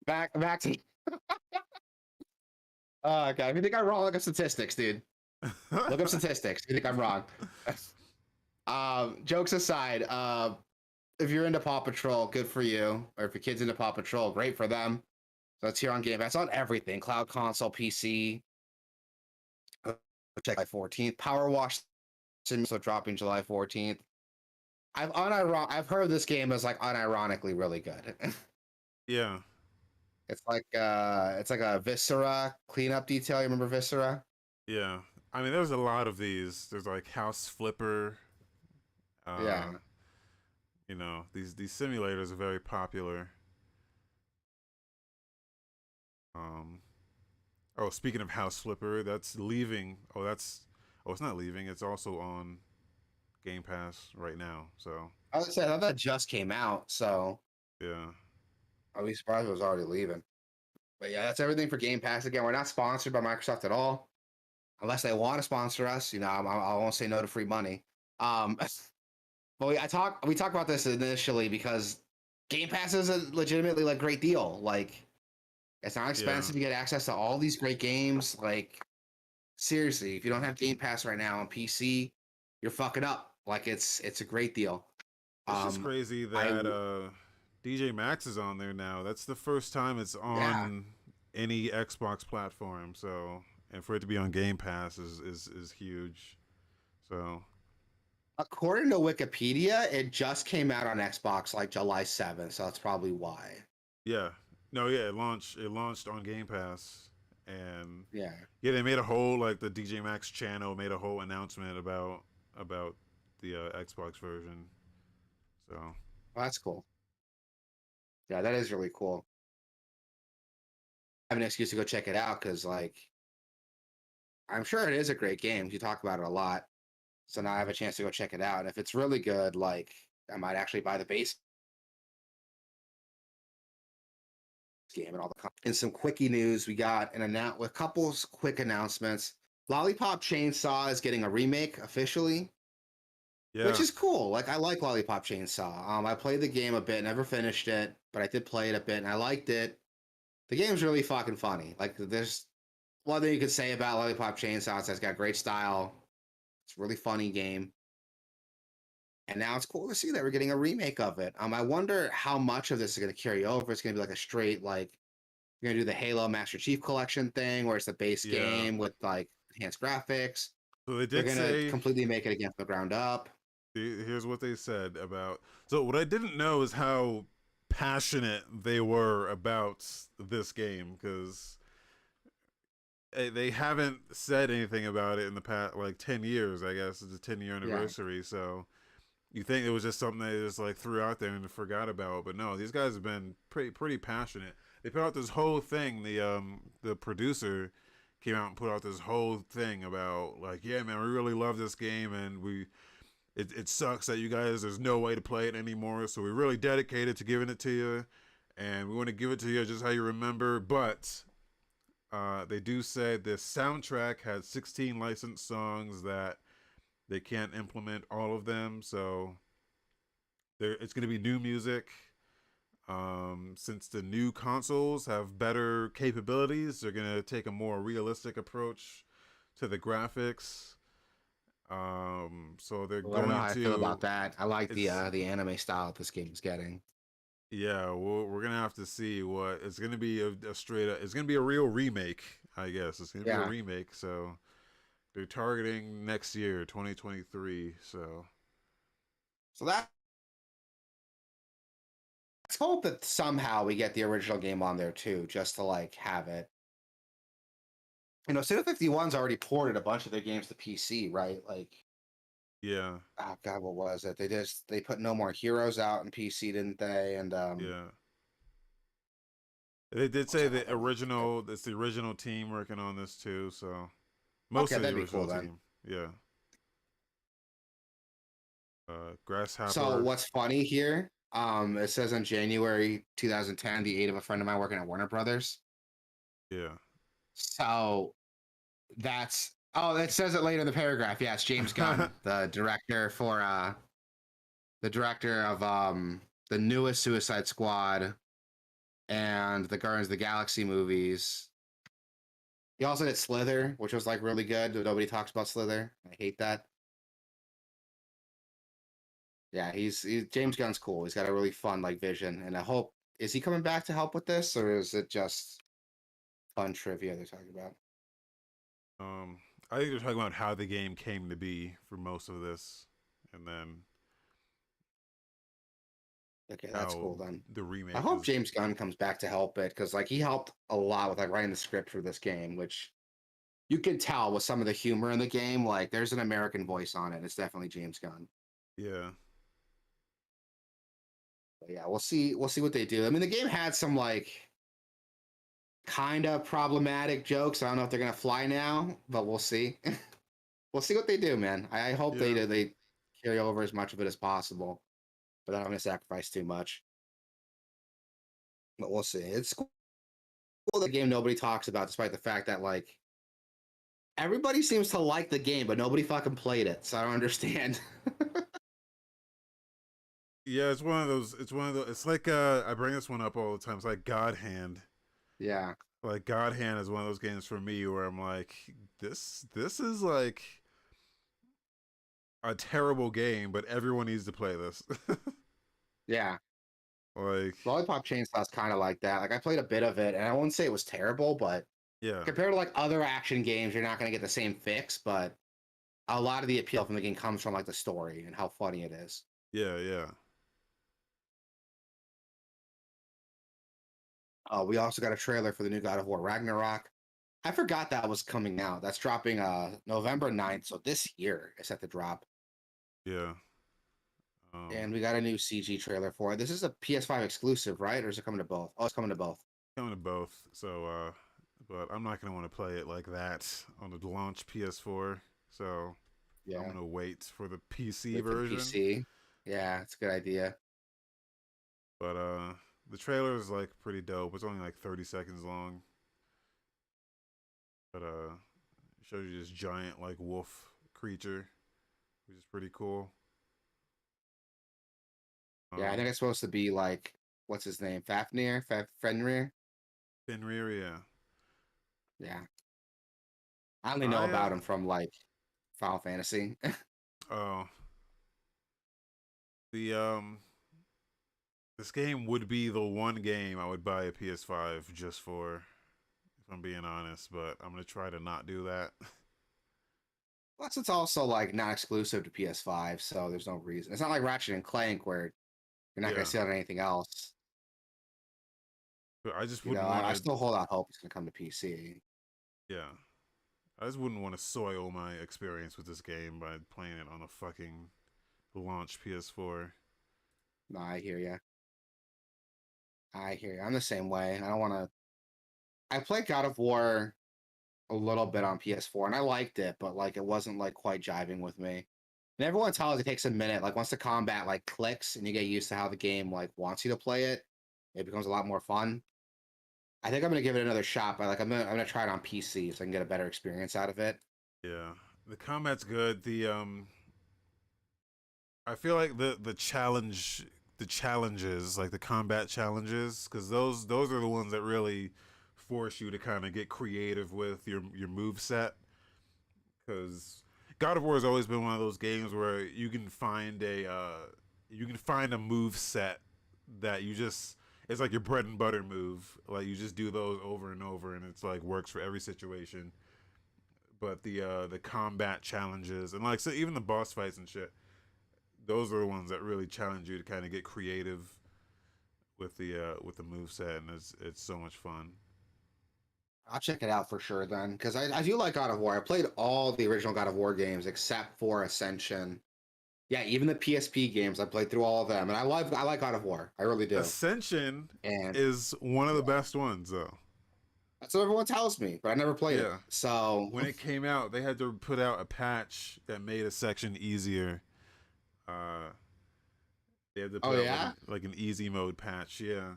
Back to. Okay. If you think I'm wrong, look up statistics, dude. Look up statistics. If you think I'm wrong. Jokes aside, if you're into Paw Patrol, good for you. Or if your kid's into Paw Patrol, great for them. So it's here on Game Pass on everything: cloud console, PC. Check July 14th. Power Wash so dropping July 14th. I've heard this game is like unironically really good. Yeah, It's like a Viscera cleanup detail. You remember Viscera? yeah. I mean, there's a lot of these. There's like House Flipper. Yeah. Uh, these simulators are very popular. Um, oh, speaking of House Flipper, that's leaving. Oh, it's not leaving. It's also on Game Pass right now. So I thought that just came out, so yeah, I'll be surprised if it was already leaving. But yeah, that's everything for Game Pass. Again, we're not sponsored by Microsoft at all, unless they want to sponsor us. I won't say no to free money. But we talked about this initially because Game Pass is a legitimately like great deal. Like it's not yeah. expensive. You get access to all these great games. Like seriously, if you don't have Game Pass right now on PC, you're fucking up. Like it's a great deal. It's just Um, crazy I that DJ Maxx is on there now. That's the first time it's yeah, on any Xbox platform. So, and for it to be on Game Pass is huge. So, According to Wikipedia, it just came out on Xbox like July 7th, so that's probably why. yeah, no, yeah, it launched on Game Pass, and Yeah. yeah, they made a whole like the DJ Maxx channel made a whole announcement about the Xbox version. So Well, that's cool. Yeah, that is really cool. I have an excuse to go check it out because, like, I'm sure it is a great game. You talk about it a lot. So now I have a chance to go check it out. And if it's really good, like, I might actually buy the base game and all the. In some quickie news, we got a couple quick announcements. Lollipop Chainsaw is getting a remake officially, which yeah, is cool. Like, I like Lollipop Chainsaw. I played the game a bit, never finished it, but I did play it a bit and I liked it. The game's really fucking funny. Like, there's one thing you could say about Lollipop Chainsaw is it's got great style. It's a really funny game. And now it's cool to see that we're getting a remake of it. I wonder how much of this is going to carry over. It's going to be like a straight, like, you're going to do the Halo Master Chief Collection thing where it's the base yeah. game with, like, enhanced graphics. So they They're did going to say completely make it again from the ground up. here's what they said about. So what I didn't know is how passionate they were about this game because they haven't said anything about it in the past like 10 years. I guess it's a 10-year Yeah. anniversary. So you think it was just something they just like threw out there and forgot about, but no, these guys have been pretty passionate. They put out this whole thing. The producer came out and put out this whole thing about like, yeah, man, we really love this game, and it sucks that you guys there's no way to play it anymore. So we're really dedicated to giving it to you, and we want to give it to you just how you remember. But they do say the soundtrack had 16 licensed songs that they can't implement all of them, so it's going to be new music. Since the new consoles have better capabilities, they're going to take a more realistic approach to the graphics. So they're Well, I don't know going how I feel about to. that. I like It's the anime style that this game is getting. yeah. We're gonna have to see what it's gonna be a straight up. It's gonna be a real remake, I guess. It's gonna be a Yeah. remake. So they're targeting next year, 2023. So So let's hope that somehow we get the original game on there too, just to like have it. Suda 51's already ported a bunch of their games to PC, right? Like, yeah, oh god, what was it? They put No More Heroes out in PC, didn't they? And yeah. They did what's say another one? it's the original team working on this too, so most Okay, of the that'd be cool original then. team. Yeah. So Grasshopper. what's funny here? It says on January 2010, the aid of a friend of mine working at Warner Brothers. Yeah. So it says it later in the paragraph. Yeah, it's James Gunn, the director of the newest Suicide Squad and the Guardians of the Galaxy movies. He also did Slither, which was like really good. Nobody talks about Slither. I hate that. Yeah, he's James Gunn's cool. He's got a really fun like vision, and I hope is he coming back to help with this, or is it just fun trivia they're talking about? um, I think they're talking about how the game came to be for most of this, and then Okay, that's how cool then. the I remake hope is. James Gunn comes back to help it because like he helped a lot with like writing the script for this game, which you can tell with some of the humor in the game. Like there's an American voice on it. It's definitely James Gunn. Yeah. But yeah, we'll see. We'll see what they do. I mean, the game had some like kind of problematic jokes. I don't know if they're gonna fly now, but we'll see. We'll see what they do, man. I hope Yeah. they carry over as much of it as possible, but they're not gonna sacrifice too much. But we'll see. It's cool. The game nobody talks about, despite the fact that like everybody seems to like the game, but nobody fucking played it. So I don't understand. Yeah, it's one of those. It's one of those. It's like I bring this one up all the time. It's like God Hand. Yeah, Like God Hand is one of those games for me where I'm like, this is like a terrible game, but everyone needs to play this. yeah. Like, Lollipop Chainsaw's kind of like that. Like I played a bit of it, and I won't say it was terrible, but yeah, compared to like other action games, you're not going to get the same fix. But a lot of the appeal from the game comes from like the story and how funny it is. yeah, yeah. We also got a trailer for the new God of War Ragnarok. I forgot that was coming out. That's dropping November 9th, so this year it's set to drop. Yeah. And we got a new CG trailer for it. This is a PS5 exclusive, right? Or is it coming to both? Oh, it's coming to both. Coming to both. So, but I'm not gonna want to play it like that on the launch PS4. So I'm Yeah. gonna wait for the PC Wait for the version. PC. Yeah, it's a good idea. But the trailer is like pretty dope. It's only like 30 seconds long. But it shows you this giant like wolf creature, which is pretty cool. Yeah, I think it's supposed to be like what's his name? Fafnir? Fenrir, yeah. Yeah. I only know I about him from like Final Fantasy. oh the this game would be the one game I would buy a PS5 just for, if I'm being honest, but I'm gonna try to not do that. Plus, it's also like not exclusive to PS5, so there's no reason. It's not like Ratchet and Clank where you're not going Yeah, to see it on anything else. but I just You know, wouldn't want I to. still hold out hope it's going to come to PC. Yeah, I just wouldn't want to soil my experience with this game by playing it on a fucking launch PS4. No, I hear you. I hear you. I'm the same way. I don't want to. I played God of War a little bit on PS4 and I liked it, but like it wasn't like quite jiving with me. And everyone tells it takes a minute. Like once the combat like clicks and you get used to how the game like wants you to play it, it becomes a lot more fun. I think I'm gonna give it another shot, but like I'm gonna try it on PC so I can get a better experience out of it. Yeah, the combat's good. The I feel like the challenges, like the combat challenges, because those are the ones that really force you to kind of get creative with your move set. Because God of War has always been one of those games where you can find a move set that you just, it's like your bread and butter move. Like you just do those over and over, and it's like works for every situation. But the combat challenges and like so even the boss fights and shit, those are the ones that really challenge you to kind of get creative with the move set, and it's so much fun. I'll check it out for sure then, because I do like God of War. I played all the original God of War games except for Ascension. Yeah, even the PSP games, I played through all of them, and I like God of War. I really do. Ascension And is one of the yeah, best ones though. that's what everyone tells me, but I never played it. Yeah. So When it came out, they had to put out a patch that made a section easier. Uh, they had to oh put out yeah, like an easy mode patch, yeah,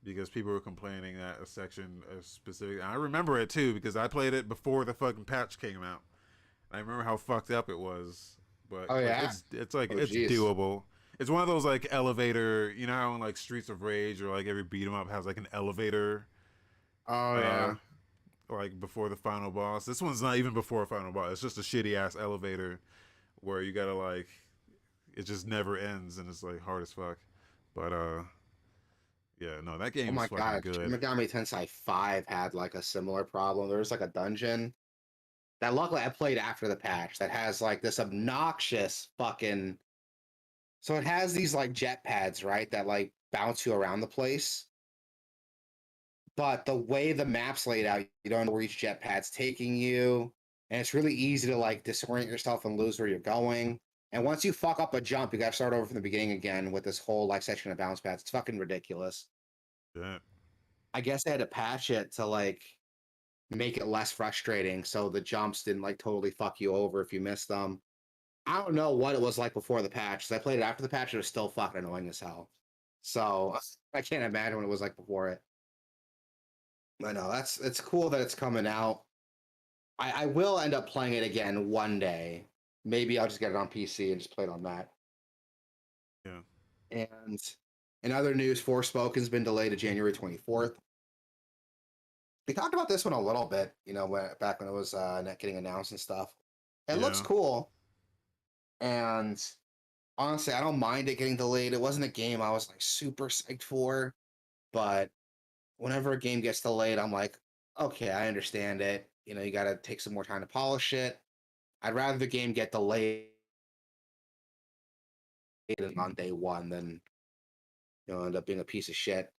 because people were complaining that a section a specific. And I remember it too because I played it before the fucking patch came out. I remember how fucked up it was, but oh like yeah, it's like oh it's jeez, doable. It's one of those like elevator, you know how in like Streets of Rage or like every beat 'em up has like an elevator, oh uh, yeah. like before the final boss. This one's not even before a final boss. It's just a shitty ass elevator where you gotta like it just never ends and it's like hard as fuck. But yeah, no, that Oh game is my fucking god, Shin good. Megami Tensei 5 had like a similar problem. There was like a dungeon that luckily I played after the patch that has like this obnoxious fucking. So it has these like jet pads, right, that like bounce you around the place. But the way the map's laid out, you don't know where each jet pad's taking you, and it's really easy to like disorient yourself and lose where you're going. And once you fuck up a jump, you gotta start over from the beginning again with this whole like section of bounce pads. It's fucking ridiculous. Yeah, I guess they had to patch it to like make it less frustrating so the jumps didn't like totally fuck you over if you missed them. I don't know what it was like before the patch. 'Cause I played it after the patch, it was still fucking annoying as hell. So I can't imagine what it was like before it. I know that's it's cool that it's coming out. I will end up playing it again one day. Maybe I'll just get it on PC and just play it on that. yeah, And in other news, Forspoken's been delayed to January 24th. We talked about this one a little bit, you know, back when it was getting announced and stuff. It looks yeah. cool, and Honestly, I don't mind it getting delayed. It wasn't a game I was like super psyched for, but whenever a game gets delayed, I'm like, okay, I understand it. You know, you got to take some more time to polish it. I'd rather the game get delayed on day one than end up being a piece of shit.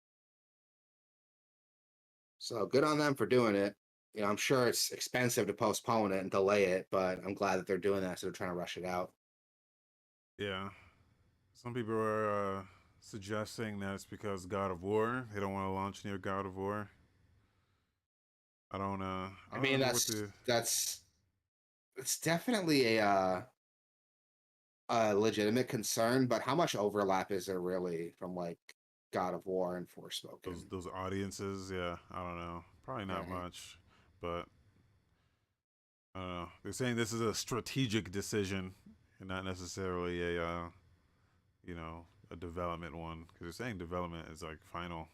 So good on them for doing it. You know, I'm sure it's expensive to postpone it and delay it, but I'm glad that they're doing that. So they're trying to rush it out. Yeah. Some people are suggesting that it's because God of War. They don't want to launch near God of War. I I don't mean, remember what the that's it's definitely a legitimate concern, but how much overlap is there really from like God of War and those Forspoken? those audiences. Yeah, I don't know. Probably not Right. much, but I don't know. They're saying this is a strategic decision and not necessarily you know, a development one because they're saying development is like final.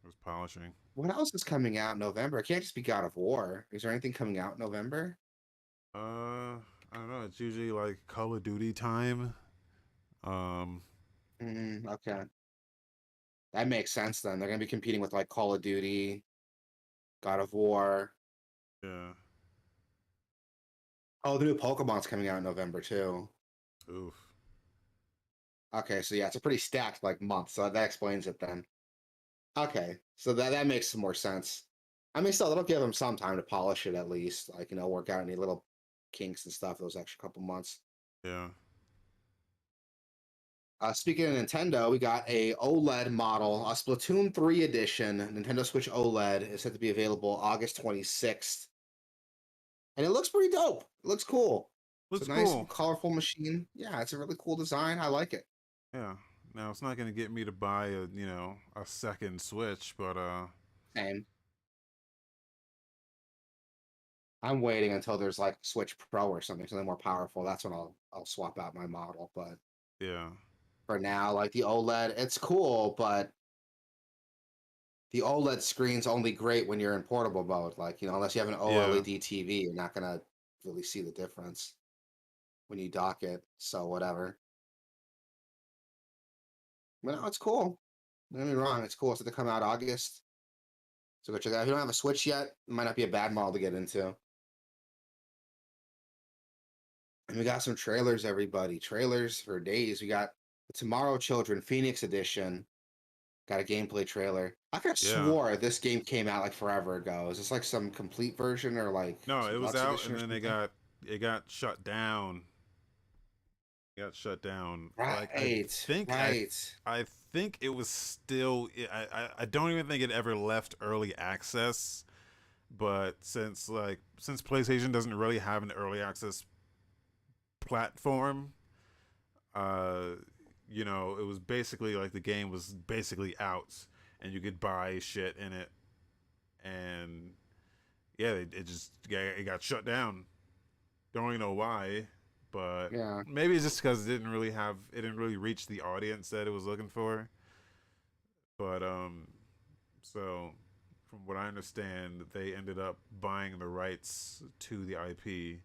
It was polishing. What else is coming out in November? It can't just be God of War. Is there anything coming out in November? I don't know. It's usually like Call of Duty time. Um, Okay, that makes sense then. They're gonna be competing with like Call of Duty, God of War. yeah. Oh, the new Pokemon's coming out in November too. Oof. Okay, so yeah, it's a pretty stacked like month, so that explains it then. Okay, so that makes some more sense. I mean, still, that'll give them some time to polish it at least, like work out any little kinks and stuff. Those extra couple months. Yeah. Speaking of Nintendo, we got a OLED model, a Splatoon 3 edition. Nintendo Switch OLED is set to be available August 26th, and it looks pretty dope. It looks cool. It's a Looks nice, cool. colorful machine. Yeah, it's a really cool design. I like it. Yeah. Now it's not gonna get me to buy a second Switch, but And I'm waiting until there's like Switch Pro or something more powerful. That's when I'll swap out my model. But yeah. for now, like the OLED, it's cool, but the OLED screen's only great when you're in portable mode. Like, unless you have an Yeah. OLED TV, you're not gonna really see the difference when you dock it. So whatever. But no, it's cool. Don't get me wrong, it's cool. It's to come out August. So go check it out. If you don't have a Switch yet, it might not be a bad model to get into. And we got some trailers, everybody. Trailers for days. We got the Tomorrow Children Phoenix Edition. Got a gameplay trailer. I could have Yeah. swore this game came out like forever ago. Is this like some complete version or like No, some it was deluxe out edition and or then something? it got shut down. It got shut down. Like Right, think I right. I think it was still I don't even think it ever left early access, but since PlayStation doesn't really have an early access platform, uh it was basically like the game was basically out and you could buy shit in it and yeah, it got shut down. Don't really know why, but Yeah. maybe it's just because it didn't really reach the audience that it was looking for. But so from what I understand, they ended up buying the rights to the IP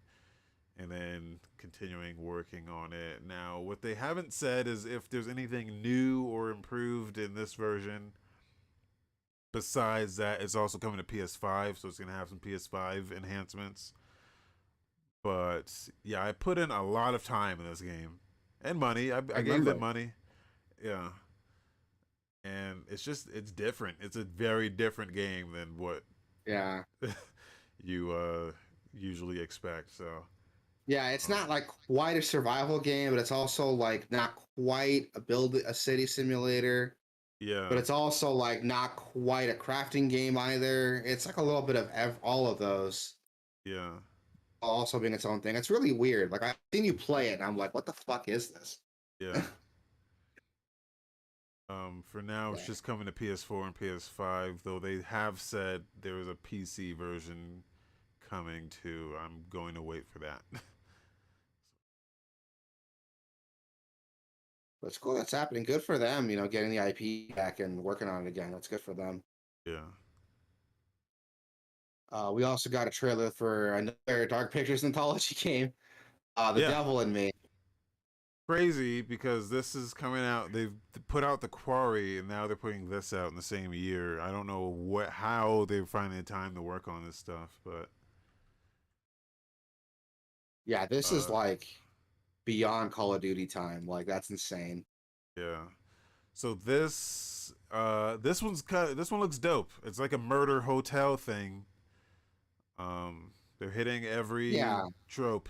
and then continuing working on it. Now, what they haven't said is if there's anything new or improved in this version. Besides that, it's also coming to PS5, so it's gonna have some PS5 enhancements. But yeah, I put in a lot of time in this game and money. I I gave them remember. money. Yeah, and it's different. It's a very different game than what Yeah. you usually expect. So Yeah, it's um, not like quite a survival game, but it's also like not quite a city simulator, but yeah, it's also like not quite a crafting game either. It's like a little bit of all of those, yeah, also being its own thing. It's really weird. Like I've seen you play it, and I'm like, what the fuck is this? yeah. For now, it's Yeah. just coming to PS4 and PS5. Though they have said there is a PC version coming too. I'm going to wait for that. But it's cool that's happening. Good for them, getting the IP back and working on it again. That's good for them. Yeah. We also got a trailer for another Dark Pictures anthology game, The Yeah. Devil in Me. crazy because this is coming out. They've put out The Quarry, and now they're putting this out in the same year. I don't know how they're finding the time to work on this stuff, but Yeah, this is uh, like beyond Call of Duty time. Like that's insane. yeah. So this one looks dope. It's like a murder hotel thing. They're hitting every Yeah, trope.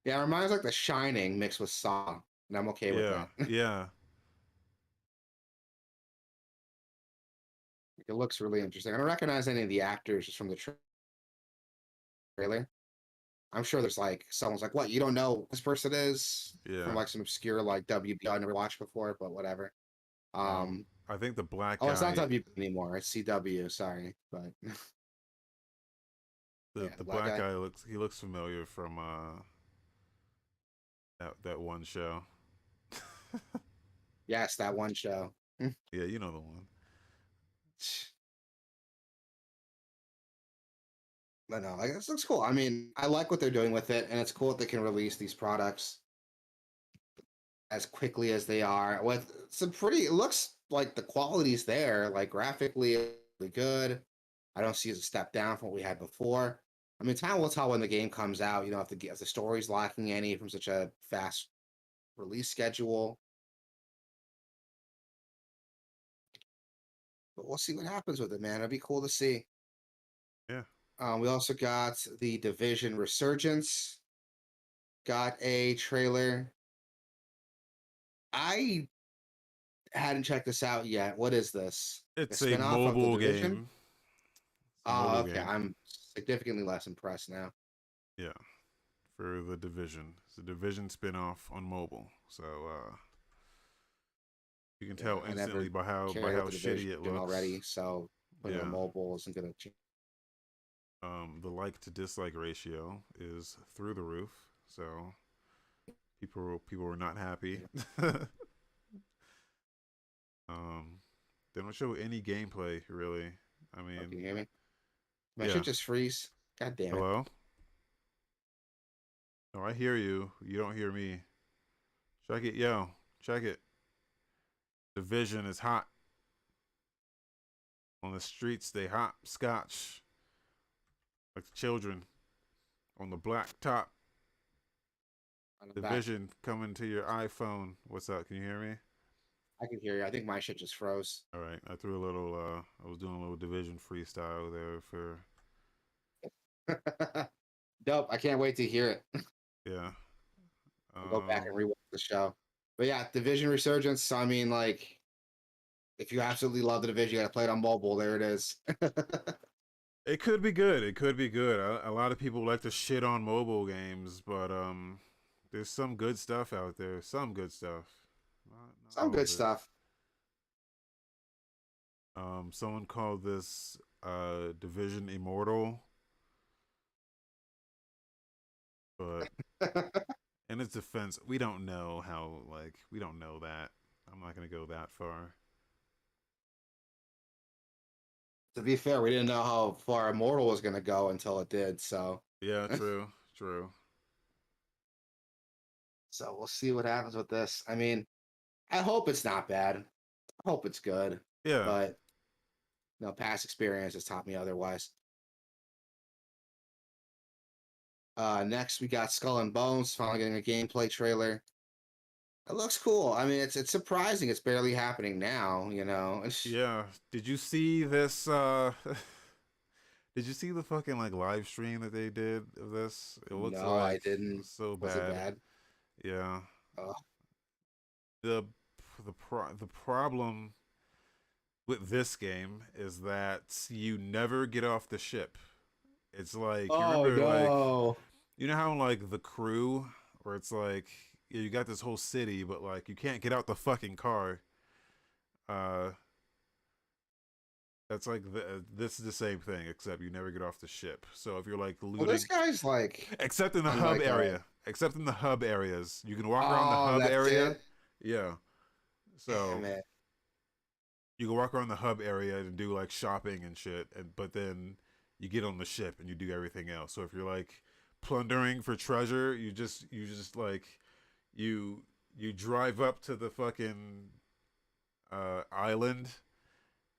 yeah, it reminds like The Shining mixed with Saw, and I'm okay with Yeah, that. yeah. It looks really interesting. I don't recognize any of the actors just from the trailer. I'm sure there's like someone's like, "What? You don't know who this person is?" From Yeah. like some obscure like WB I never watched before, but whatever. Um, I think the black oh, it's not guy, WB anymore. It's CW. Sorry, but the yeah, the the black black guy. guy looks familiar from that one show. Yes, that one show. Yeah, you know the one. But no, like this looks cool. I mean, I like what they're doing with it, and it's cool that they can release these products as quickly as they are. With some pretty, it looks like the quality's there, like graphically really good. I don't see it as a step down from what we had before. I mean, time will tell when the game comes out. You know, if the story's lacking any from such a fast release schedule, but we'll see what happens with it, man. It'll be cool to see. Yeah. We also got the Division Resurgence. Got a trailer. I hadn't checked this out yet. What is this? A It's a spinoff of the mobile Division? game. It's a Oh, mobile okay. game. I'm significantly less impressed now. Yeah. For the Division. It's a Division spin-off on mobile. So you can Yeah, tell I instantly never by how cared with the shitty Division it looks. already, so putting it on Yeah. mobile isn't gonna change. The like to dislike ratio is through the roof. So people were not happy. um, they don't show any gameplay really. I Oh, can mean, you hear me? My shit yeah. just freeze. God damn it. Hello. Oh, I hear you. You don't hear me. Check it, yo. Check it. Division is hot on the streets. They hot scotch like the children on the black top. I'm back. Division coming to your iPhone. What's up? Can you hear me? I can hear you. I think my shit just froze. All right. I threw a little. I was doing a little Division freestyle there for. Dope. I can't wait to hear it. Yeah. I'll go back and Um. rewatch the show. But yeah, Division Resurgence. I mean, like, if you absolutely love the Division, you gotta play it on mobile. There it is. It could be good. It could be good. A lot of people like to shit on mobile games, but there's some good stuff out there. Some good stuff. Not Some all good of it. stuff. Someone called this Division Immortal, but in its defense, we don't know how. Like, we don't know that. I'm not gonna go that far. To be fair, we didn't know how far Immortal was gonna go until it did. Yeah, true, true. So we'll see what happens with this. I mean, I hope it's not bad. I hope it's good. Yeah, But past experience has taught me otherwise. Next we got Skull and Bones, finally getting a gameplay trailer. It looks cool. I mean, it's surprising it's barely happening now, you know. yeah. Did you see this? Did you see the fucking like live stream that they did of this? It looks No, I like didn't. so Was it bad. bad? Yeah. Oh, The the problem with this game is that you never get off the ship. It's like you oh remember like no. you know how like the crew where it's like you got this whole city but like you can't get out the fucking car. Uh that's like this is the same thing except you never get off the ship. So if you're like Well, this looting guy's like except in the on hub like a. area, except in the hub areas. You can walk around the Oh, hub that's area. it. Yeah. Damn So it. you can walk around the hub area and do like shopping and shit, but then you get on the ship and you do everything else. So if you're like plundering for treasure, you just like you you drive up to the fucking island,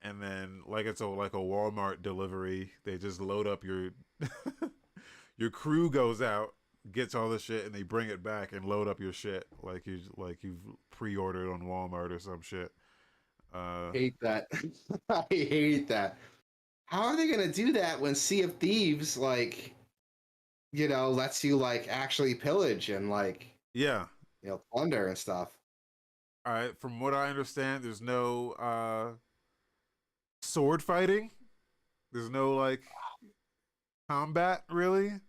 and then like it's like a Walmart delivery. They just load up your your crew goes out, gets all the shit, and they bring it back and load up your shit like you've pre-ordered on Walmart or some shit. Hate that. I hate that. How are they gonna do that when Sea of Thieves like lets you like actually pillage and like Yeah. plunder and stuff? All right. From what I understand, there's no sword fighting. There's no like combat really,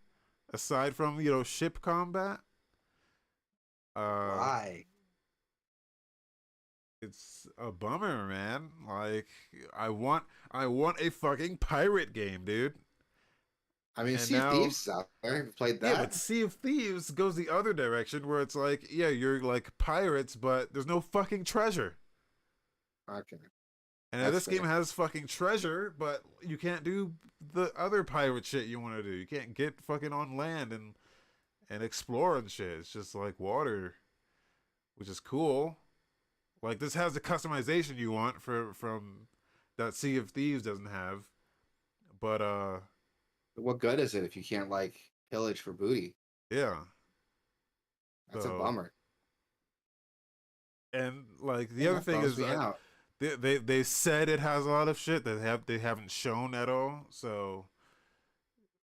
aside from ship combat. Uh, Why? it's a bummer, man. Like I want a fucking pirate game, dude. I mean, And Sea of now, Thieves is out there. Have you played yeah, but that? Sea of Thieves goes the other direction where it's like, yeah, you're like pirates, but there's no fucking treasure. Okay, And now that's this game fair. has fucking treasure, but you can't do the other pirate shit you want to do. You can't get fucking on land and explore and shit. It's just like water, which is cool. Like this has the customization you want from that Sea of Thieves doesn't have. But What good is it if you can't like pillage for booty? yeah. That's a So bummer. and like the Yeah, other that thing bums is me out. they said it has a lot of shit that they haven't shown at all. So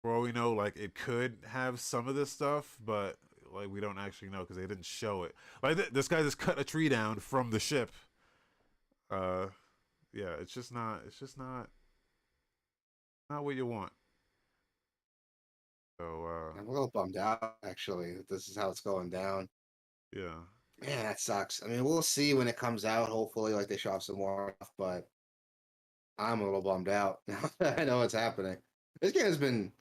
for all we know, like it could have some of this stuff, but like we don't actually know because they didn't show it. Like this guy just cut a tree down from the ship. Uh, yeah, it's just not what you want. So I'm a little bummed out actually that this is how it's going down. yeah, Man, that sucks. I mean, we'll see when it comes out. Hopefully, like they show off some more stuff, but I'm a little bummed out now that I know what's happening. This game has been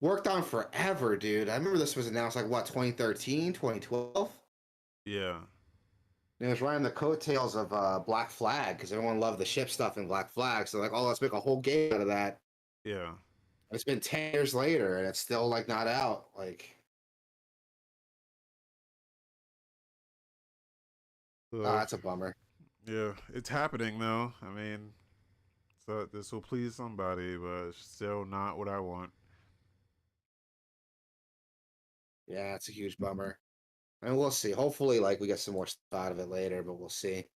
worked on forever, dude. I remember this was announced like what, 2013, 2012? yeah, And it was riding the coattails of Black Flag because everyone loved the ship stuff in Black Flag. So like, oh, let's make a whole game out of that. yeah. It's been 10 years later and it's still like not out. Like, So that's a bummer. yeah, it's happening though. I mean, so this will please somebody, but it's still not what I want. Yeah, it's a huge bummer. I mean, we'll see. Hopefully, like we get some more stuff out of it later, but we'll see.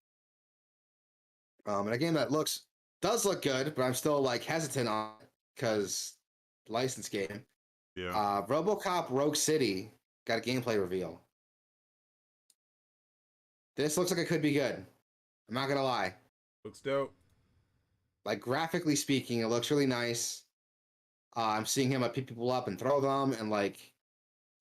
And a game that does look good, but I'm still like hesitant on because license game. Yeah, RoboCop Rogue City got a gameplay reveal. This looks like it could be good. I'm not gonna lie. looks dope. Like graphically speaking, it looks really nice. I'm seeing him pick people up and throw them, and like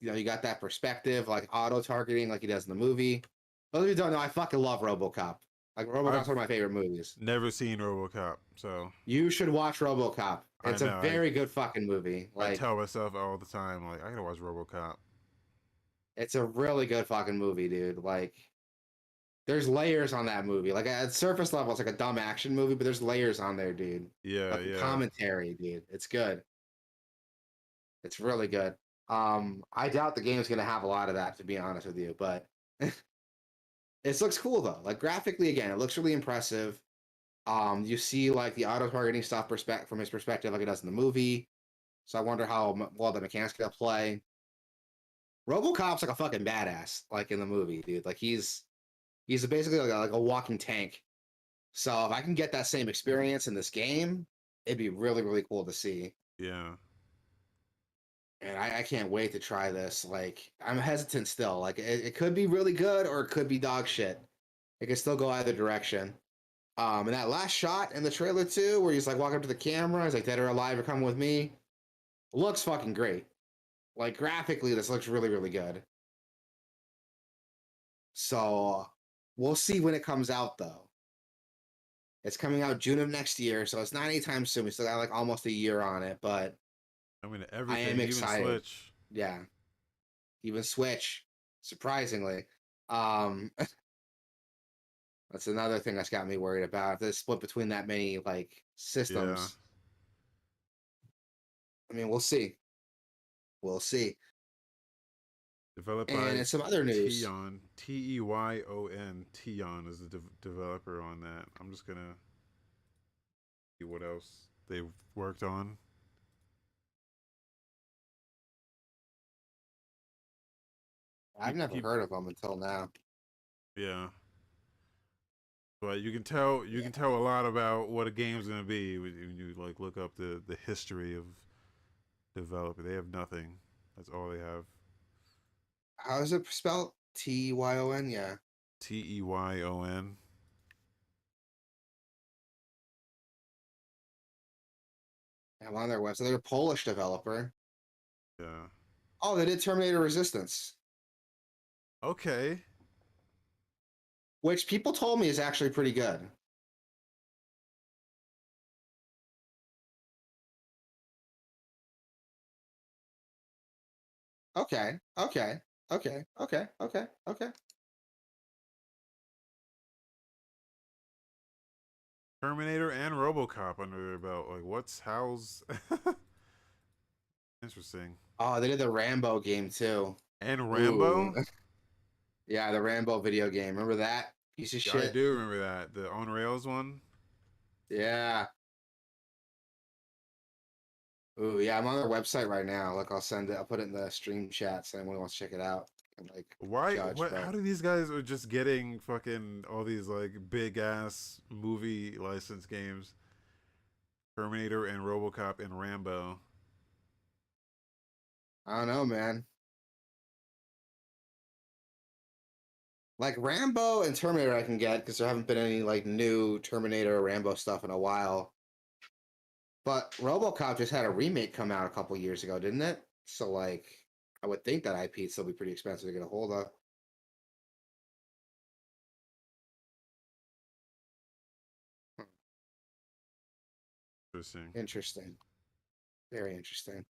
you got that perspective, like auto targeting, like he does in the movie. Those of you who don't know, I fucking love RoboCop. Like RoboCop's I've one of my favorite movies. never seen RoboCop, so You should watch RoboCop. I It's a know. very good fucking movie. I Like tell myself all the time, like I gotta watch RoboCop. it's a really good fucking movie, dude. Like there's layers on that movie. Like at surface level, it's like a dumb action movie, but there's layers on there, dude. Yeah, Like the yeah, commentary, dude. It's good. It's really good. I doubt the game's gonna have a lot of that, to be honest with you, but it looks cool though. Like graphically, again, it looks really impressive. You see like the auto targeting stuff from his perspective, like it does in the movie. So I wonder how well the mechanics gonna play. RoboCop's like a fucking badass, like in the movie, dude. Like he's basically like a walking tank. So if I can get that same experience in this game, it'd be really really cool to see. yeah, And I can't wait to try this. Like I'm hesitant still. Like it could be really good or it could be dog shit. It could still go either direction. And that last shot in the trailer too, where he's like walking up to the camera, he's like, "Dead or alive, you're coming with me." Looks fucking great. Like graphically, this looks really really good. So we'll see when it comes out though. It's coming out June of next year, so it's not anytime soon. We still got like almost a year on it, but I mean I everything, am even excited. Switch. Yeah, even Switch, surprisingly. Um, that's another thing that's got me worried about. If it's split between that many like Yeah, systems, I mean, we'll see. We'll see. Developed by And some other news. Teyon, Teyon. Teyon is the developer on that. I'm just gonna see what else they've worked on. I've never Keep heard of them until now. yeah. But you Yeah. can tell a lot about what a game's gonna be when you like look up the history of developer. They have nothing. That's all they have. How is it spelled? Tyon? Yeah. Teyon. I'm on their website. They're a Polish developer. Yeah. Oh, they did Terminator Resistance, Okay. which people told me is actually pretty good. Okay. Okay. Okay. Okay. Okay. Okay. Terminator and RoboCop under their belt. Like, how's interesting. Oh, they did the Rambo game too. And Ooh. Rambo. Yeah, the Rambo video game. Remember that piece of Yeah, I shit? do remember that the on rails one. Yeah. Ooh, yeah, I'm on their website right now. Look, I'll send it. I'll put it in the stream chat so anyone who wants to check it out and like Why? judge. What? But How do these guys are just getting fucking all these like big ass movie license games? Terminator and RoboCop and Rambo. I don't know, man. Like Rambo and Terminator, I can get because there haven't been any like new Terminator or Rambo stuff in a while. But RoboCop just had a remake come out a couple years ago, didn't it? So like, I would think that IP would still be pretty expensive to get a hold of. Hmm, Interesting. interesting, very interesting.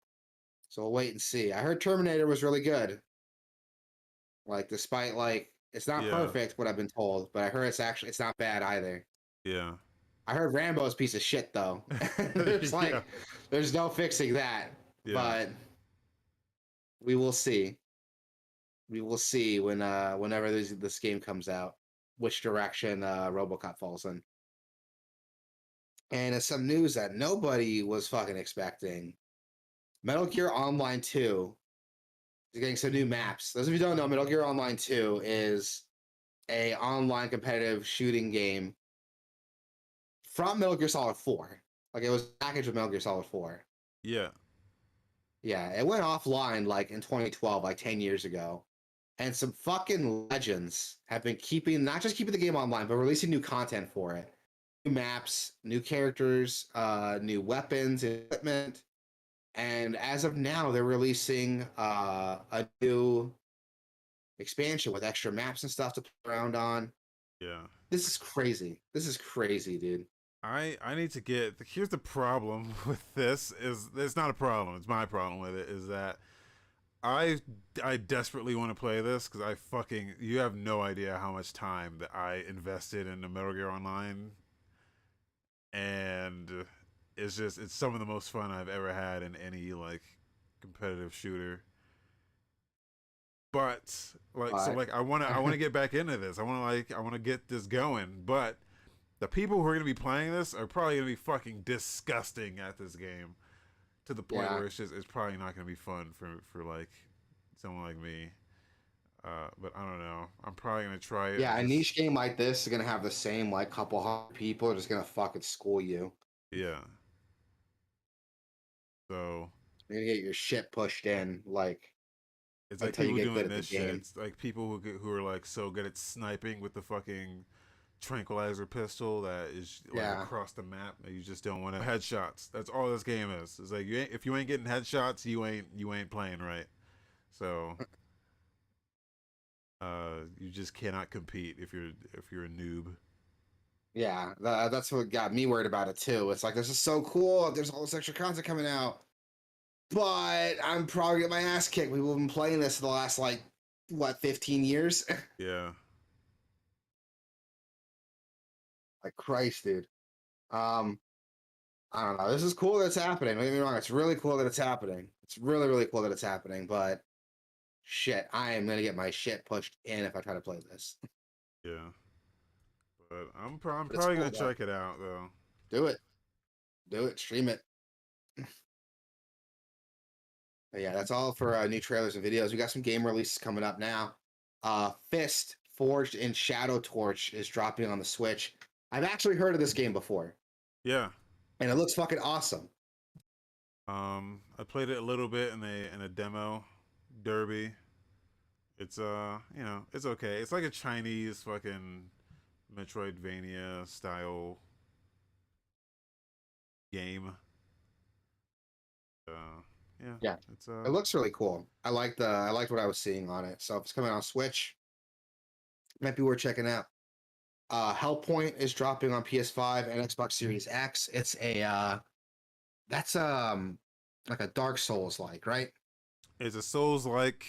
So we'll wait and see. I heard Terminator was really good. Like, despite like it's not Yeah. perfect, what I've been told, but I heard it's not bad either. Yeah. I heard Rambo's a piece of shit though. there's Yeah. like, there's no fixing that. Yeah. But we will see. We will see whenever this game comes out, which direction RoboCop falls in. And it's some news that nobody was fucking expecting. Metal Gear Online 2 is getting some new maps. Those of you who don't know, Metal Gear Online 2 is a online competitive shooting game from Metal Gear Solid 4. Like it was packaged with Metal Gear Solid 4. Yeah. Yeah, it went offline like in 2012, like 10 years ago. And some fucking legends have been not just keeping the game online, but releasing new content for it. New maps, new characters, new weapons, equipment. And as of now, they're releasing a new expansion with extra maps and stuff to play around on. Yeah. This is crazy. This is crazy, dude. I need to get. Here's the problem with this. Is it's not a problem. It's my problem with it. Is that I desperately want to play this because I fucking you have no idea how much time that I invested in the Metal Gear Online, and it's some of the most fun I've ever had in any like competitive shooter. But But I want to get back into this. I want to get this going. But the people who are gonna be playing this are probably gonna be fucking disgusting at this game to the point yeah, where it's probably not gonna be fun for like someone like me. But I don't know. I'm probably gonna try it. yeah, a Just niche game like this is gonna have the same like couple hundred people are just gonna fucking school you. yeah. So You're gonna get your shit pushed in like it's like until you people get good doing at the this shit. game. It's like people who are like so good at sniping with the fucking tranquilizer pistol that is like Yeah. across the map that you just don't want to headshots. That's all this game is. It's like if you ain't getting headshots, you ain't playing right. So you just cannot compete if you're a noob. Yeah, that's what got me worried about it too. It's like this is so cool. There's all this extra content coming out, but I'm probably getting my ass kicked. We've been playing this for the last like what 15 years. Yeah. Like Christ, dude. Um, I don't know. This is cool that it's happening. Don't get me wrong. It's really cool that it's happening. It's really cool that it's happening. But shit, I am gonna get my shit pushed in if I try to play this. Yeah, but I'm But it's probably cool gonna though. check it out though. Do it. Do it. Stream it. But yeah, that's all for new trailers and videos. We got some game releases coming up now. Fist Forged in Shadow Torch is dropping on the Switch. I've actually heard of this game before, Yeah. and it looks fucking awesome. I played it a little bit in a demo derby. It's it's okay. It's like a Chinese fucking Metroidvania style game. Yeah, Yeah, it's it looks really cool. I liked what I was seeing on it. So if it's coming on Switch, might be worth checking out. Hellpoint is dropping on PS5 and Xbox Series X. It's a that's like a Dark Souls like, right? it's a Souls like,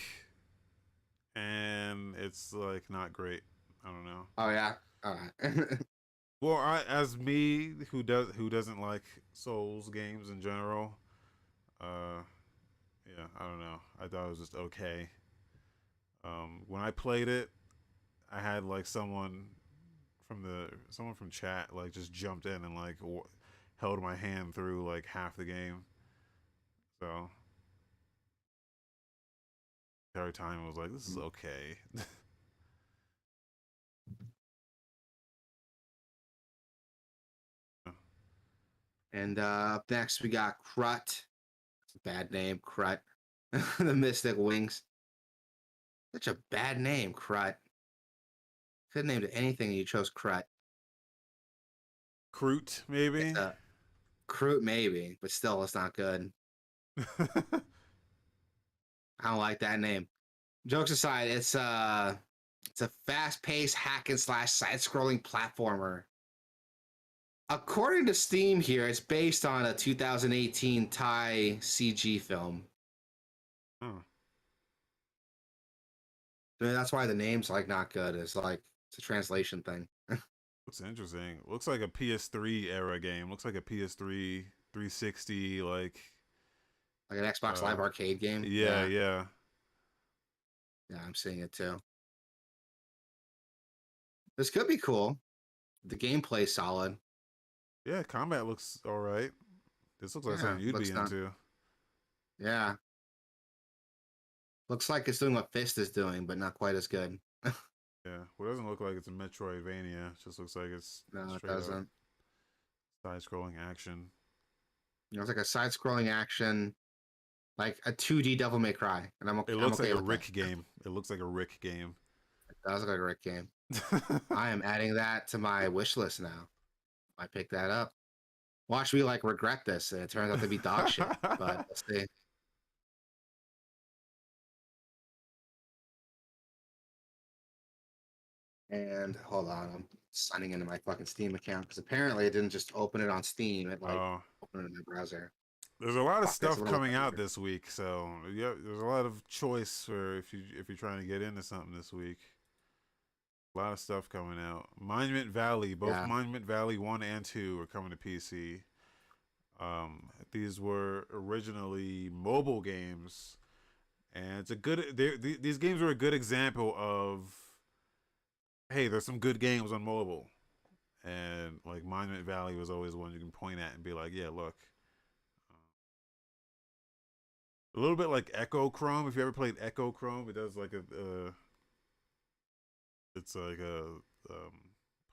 and it's like not great. I don't know. Oh yeah. All right. Well, as me who doesn't like Souls games in general, uh, yeah, I don't know. I thought it was just okay. When I played it, I had like someone from chat like just jumped in and like held my hand through like half the game. So every time I was like, this is okay. And up next we got Crut. Bad name, Crut. The Mystic Wings. Such a bad name, Crut. Could have named it anything and you chose Crut. Kroot, It's maybe. a Crute maybe, but still it's not good. I don't like that name. Jokes aside, it's a fast-paced hack and slash side-scrolling platformer. According to Steam here, it's based on a 2018 Thai CG film. Oh, I mean, that's why the name's like not good. It's like it's a translation thing. looks interesting. Looks like a PS3 era game. Looks like a PS3 360 like Like an Xbox uh Live Arcade game. yeah, Yeah. yeah. Yeah, I'm seeing it too. This could be cool. The gameplay's solid. Yeah, combat looks all right. This looks like Yeah, something you'd be looks not. into. Yeah, looks like it's doing what Fist is doing, but not quite as good. Yeah. Well, it doesn't look like it's a Metroidvania. It just looks like it's No, it straight up doesn't. side scrolling action. You know, it's like a side-scrolling action, like a 2D Devil May Cry, and It I'm looks like okay a with that. Rick game. It looks like a Rick game. It does look like a Rick game. I am adding that to my wish list now. I pick that up. Watch me like regret this, and it turns out to be dog shit. But let's see. And hold on, I'm signing into my fucking Steam account because apparently it didn't just open it on Steam; it like Oh, opened it in my browser. there's a lot of Fuck, that's a stuff little coming out better. this week, so yeah, there's a lot of choice for if you're trying to get into something this week. A lot of stuff coming out. Monument Valley, both Yeah, Monument Valley 1 and 2 are coming to PC. These were originally mobile games, and it's a good. These games are a good example of hey, there's some good games on mobile, and like Monument Valley was always one you can point at and be like, yeah, look. A little bit like Echo Chrome. If you ever played Echo Chrome, it does like it's like a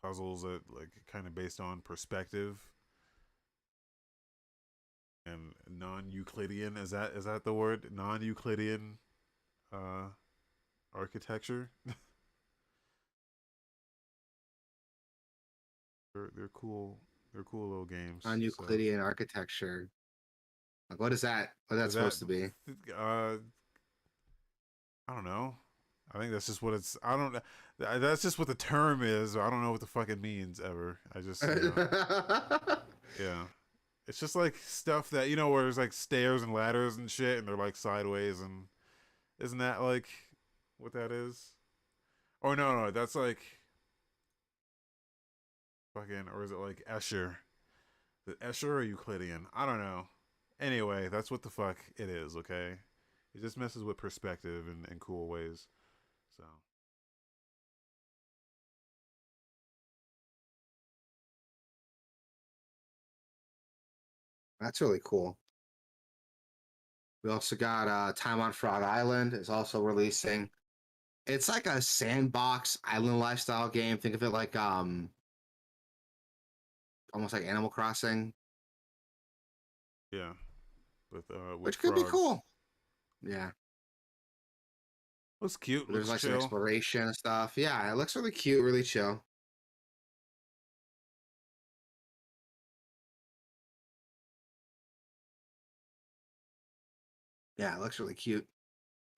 puzzles that like kind of based on perspective and non-Euclidean. Is that the word? Non-Euclidean uh, architecture. They're cool. They're cool little games. on So Euclidean architecture. Like, what is that? What is that is that supposed to be? uh I don't know. I think that's just what it's. I don't. That's just what the term is. I don't know what the fuck it means ever. I just yeah. It's just like stuff that where there's like stairs and ladders and shit, and they're like sideways, and isn't that like what that is? Oh no, that's like fucking, or is it like Escher? The Escher or Euclidean? I don't know. Anyway, that's what the fuck it is. Okay, It just messes with perspective in cool ways. So That's really cool. We also got Time on Frog Island is also releasing. It's like a sandbox island lifestyle game. Think of it like almost like Animal Crossing, yeah, with which could be frogs. cool. Yeah. Looks cute. There's Looks like some chill. exploration and stuff. Yeah, it looks really cute, really chill. Yeah, it looks really cute.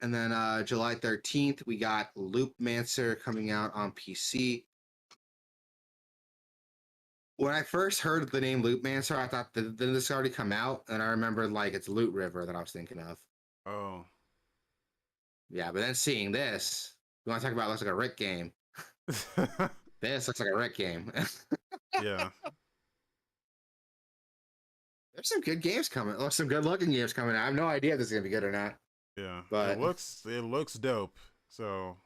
And then July 13th, we got Loop Manser coming out on PC. When I first heard the name Loop Mancer, I thought, did this already come out? And I remembered like it's Loot River that I was thinking of. Oh, Yeah, but then seeing this, you want to talk about looks like a Rick game. This looks like a Rick game. yeah, There's some good games coming. Or some good looking games coming out. I have no idea if this is gonna be good or not. yeah. But It looks dope. So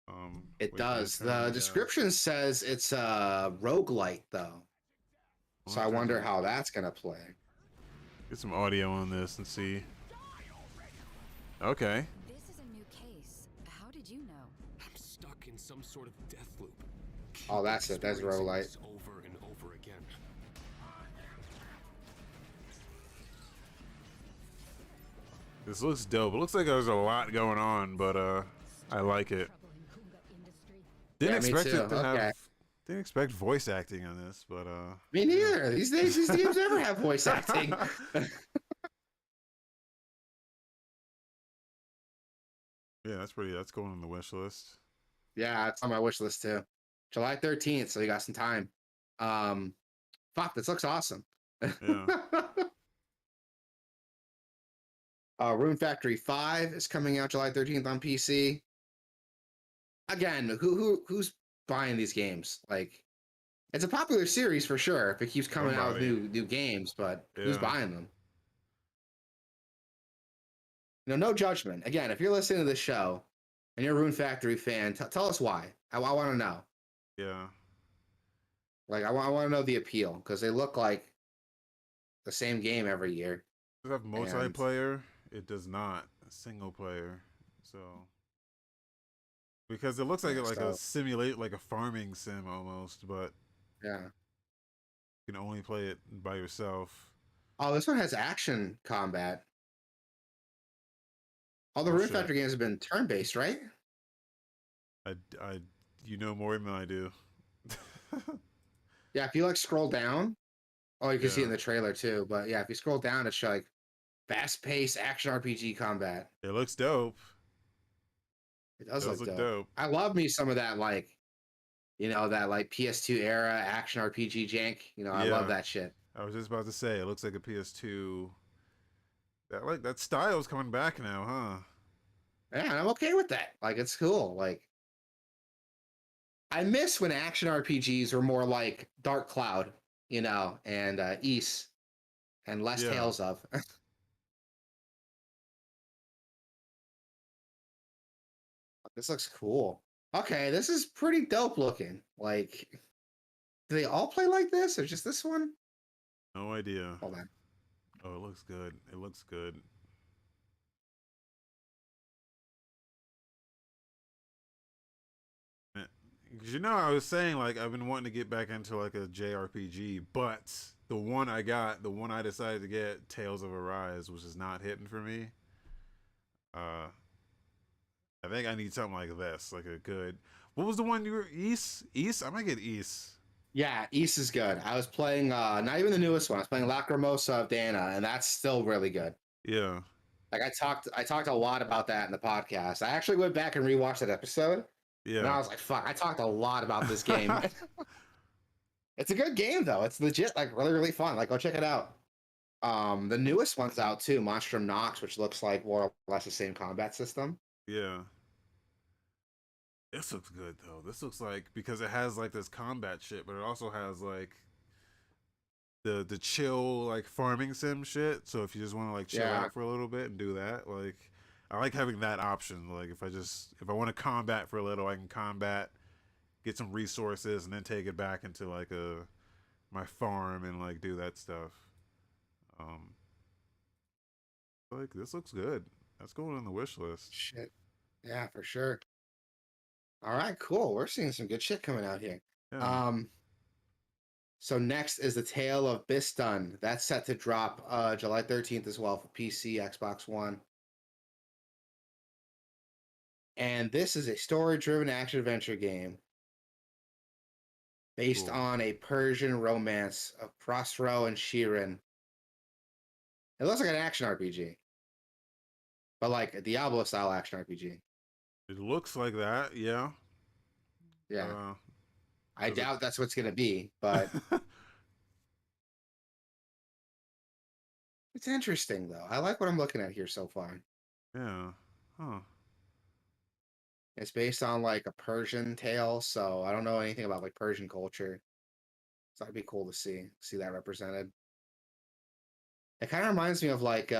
it wait for the does. The trailer. Yeah, description says it's a roguelite though. I'll So have I to have wonder to how that's gonna play. get some audio on this and see. Okay. This is a new case. How did you know? I'm stuck in some sort of death loop. Oh, that's it. That's Experiencing roguelite. this over and over again. This looks dope. It looks like there's a lot going on, but I like it. Didn't Yeah, me expect too. it to Okay. have. Didn't expect voice acting on this, but Me neither. These days, these games never have voice acting. Yeah, that's pretty. That's going on the wish list. Yeah, it's on my wish list too. July 13th, so you got some time. Fuck, this looks awesome. Yeah. Rune Factory 5 is coming out July 13th on PC. Again, who's buying these games? Like, it's a popular series for sure if it keeps coming out with Somebody. new games, but who's Yeah. buying them? No judgment. Again, if you're listening to this show and you're a Rune Factory fan, tell us why. I want to know. Yeah. Like, I want to know the appeal because they look like the same game every year. Does it have And multiplayer? It does not. Single player. So because it looks like yeah, a so simulate, like a farming sim almost, but yeah. you can only play it by yourself. Oh, this one has action combat. All the Oh Rune shit. Factory games have been turn-based, right? I you know more than I do. Yeah, if you like scroll down, oh, you can see it Yeah. in the trailer too. But yeah, if you scroll down, it's like fast-paced action RPG combat. It looks dope. It It does does look look dope. dope. I love me some of that, like, that like PS2 era action RPG jank. I love Yeah. that shit. I was just about to say it looks like a PS2. That style's coming back now, huh? Yeah, and I'm okay with that. Like, it's cool. Like, I miss when action RPGs were more like Dark Cloud, and Ys, and less Yeah. Tales of. This looks cool. Okay, this is pretty dope looking. Like, do they all play like this, or just this one? No idea. Hold on. Oh, it looks good. It looks good. Because I was saying like I've been wanting to get back into like a JRPG, but the one I decided to get, Tales of Arise, which is not hitting for me. Uh, I think I need something like this, like a good. What was the one you were East? East? I might get East. Yeah, Ys is good. I was playing not even the newest one. I was playing Lacrimosa of Dana, and that's still really good. Yeah, Like I talked a lot about that in the podcast. I actually went back and rewatched that episode, and I yeah, was like, "Fuck!" I talked a lot about this game. It's a good game though. It's legit, like really, really fun. Like, go check it out. The newest one's out too, Monstrum Nox, which looks like more or less the same combat system. yeah. This looks good though. This looks like because it has like this combat shit, but it also has like the chill like farming sim shit. So if you just want to like chill Yeah. out for a little bit and do that, like I like having that option. Like if I want to combat for a little, I can combat, get some resources, and then take it back into like a my farm and like do that stuff. Um, like this looks good. That's going on the wish list. Shit. Yeah, for sure. All right, cool. We're seeing some good shit coming out here. Yeah, Um, so next is the Tale of Biston. That's set to drop July 13th as well for PC, Xbox One. And this is a story-driven action-adventure game based cool. on a Persian romance of Prospero and Shirin. It looks like an action RPG, but like a Diablo-style action RPG. It looks like that. Yeah. Yeah, Uh, I does it? doubt that's what's gonna be, but it's interesting though. I like what I'm looking at here so far. Yeah. Huh. It's based on like a Persian tale, so I don't know anything about like Persian culture. So that'd be cool to see that represented. It kind of reminds me of like you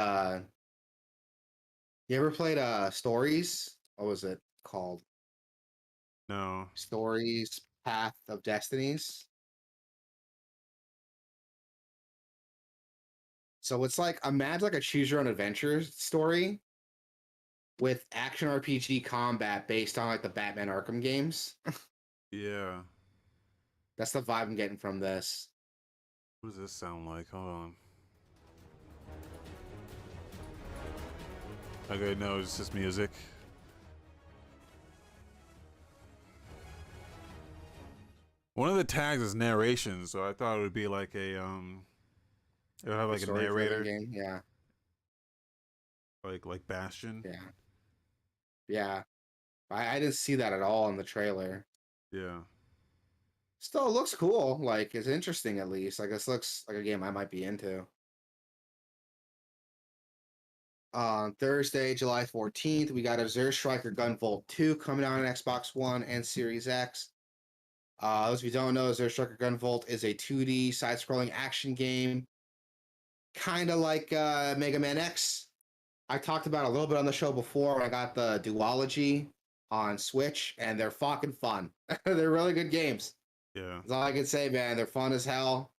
ever played Stories? What was it called? No. Stories Path of Destinies. So it's like imagine like a choose your own adventure story with action RPG combat based on like the Batman Arkham games. Yeah. That's the vibe I'm getting from this. What does this sound like? Hold on. Okay, no, it's just music. One of the tags is narration, so I thought it would be like it would have A like a story-driven narrator, game. Yeah. like Bastion. Yeah. Yeah. I didn't see that at all in the trailer. Yeah. Still, it looks cool. Like, it's interesting at least. Like, this looks like a game I might be into. On Thursday, July 14th, we got a Zero Striker Gunvolt 2 coming out on Xbox One and Series X. Those of you who don't know, Zero Striker Gunvolt is a 2D side-scrolling action game, kind of like Mega Man X. I talked about it a little bit on the show before when I got the duology on Switch, and they're fucking fun. They're really good games. Yeah. That's all I can say, man. They're fun as hell.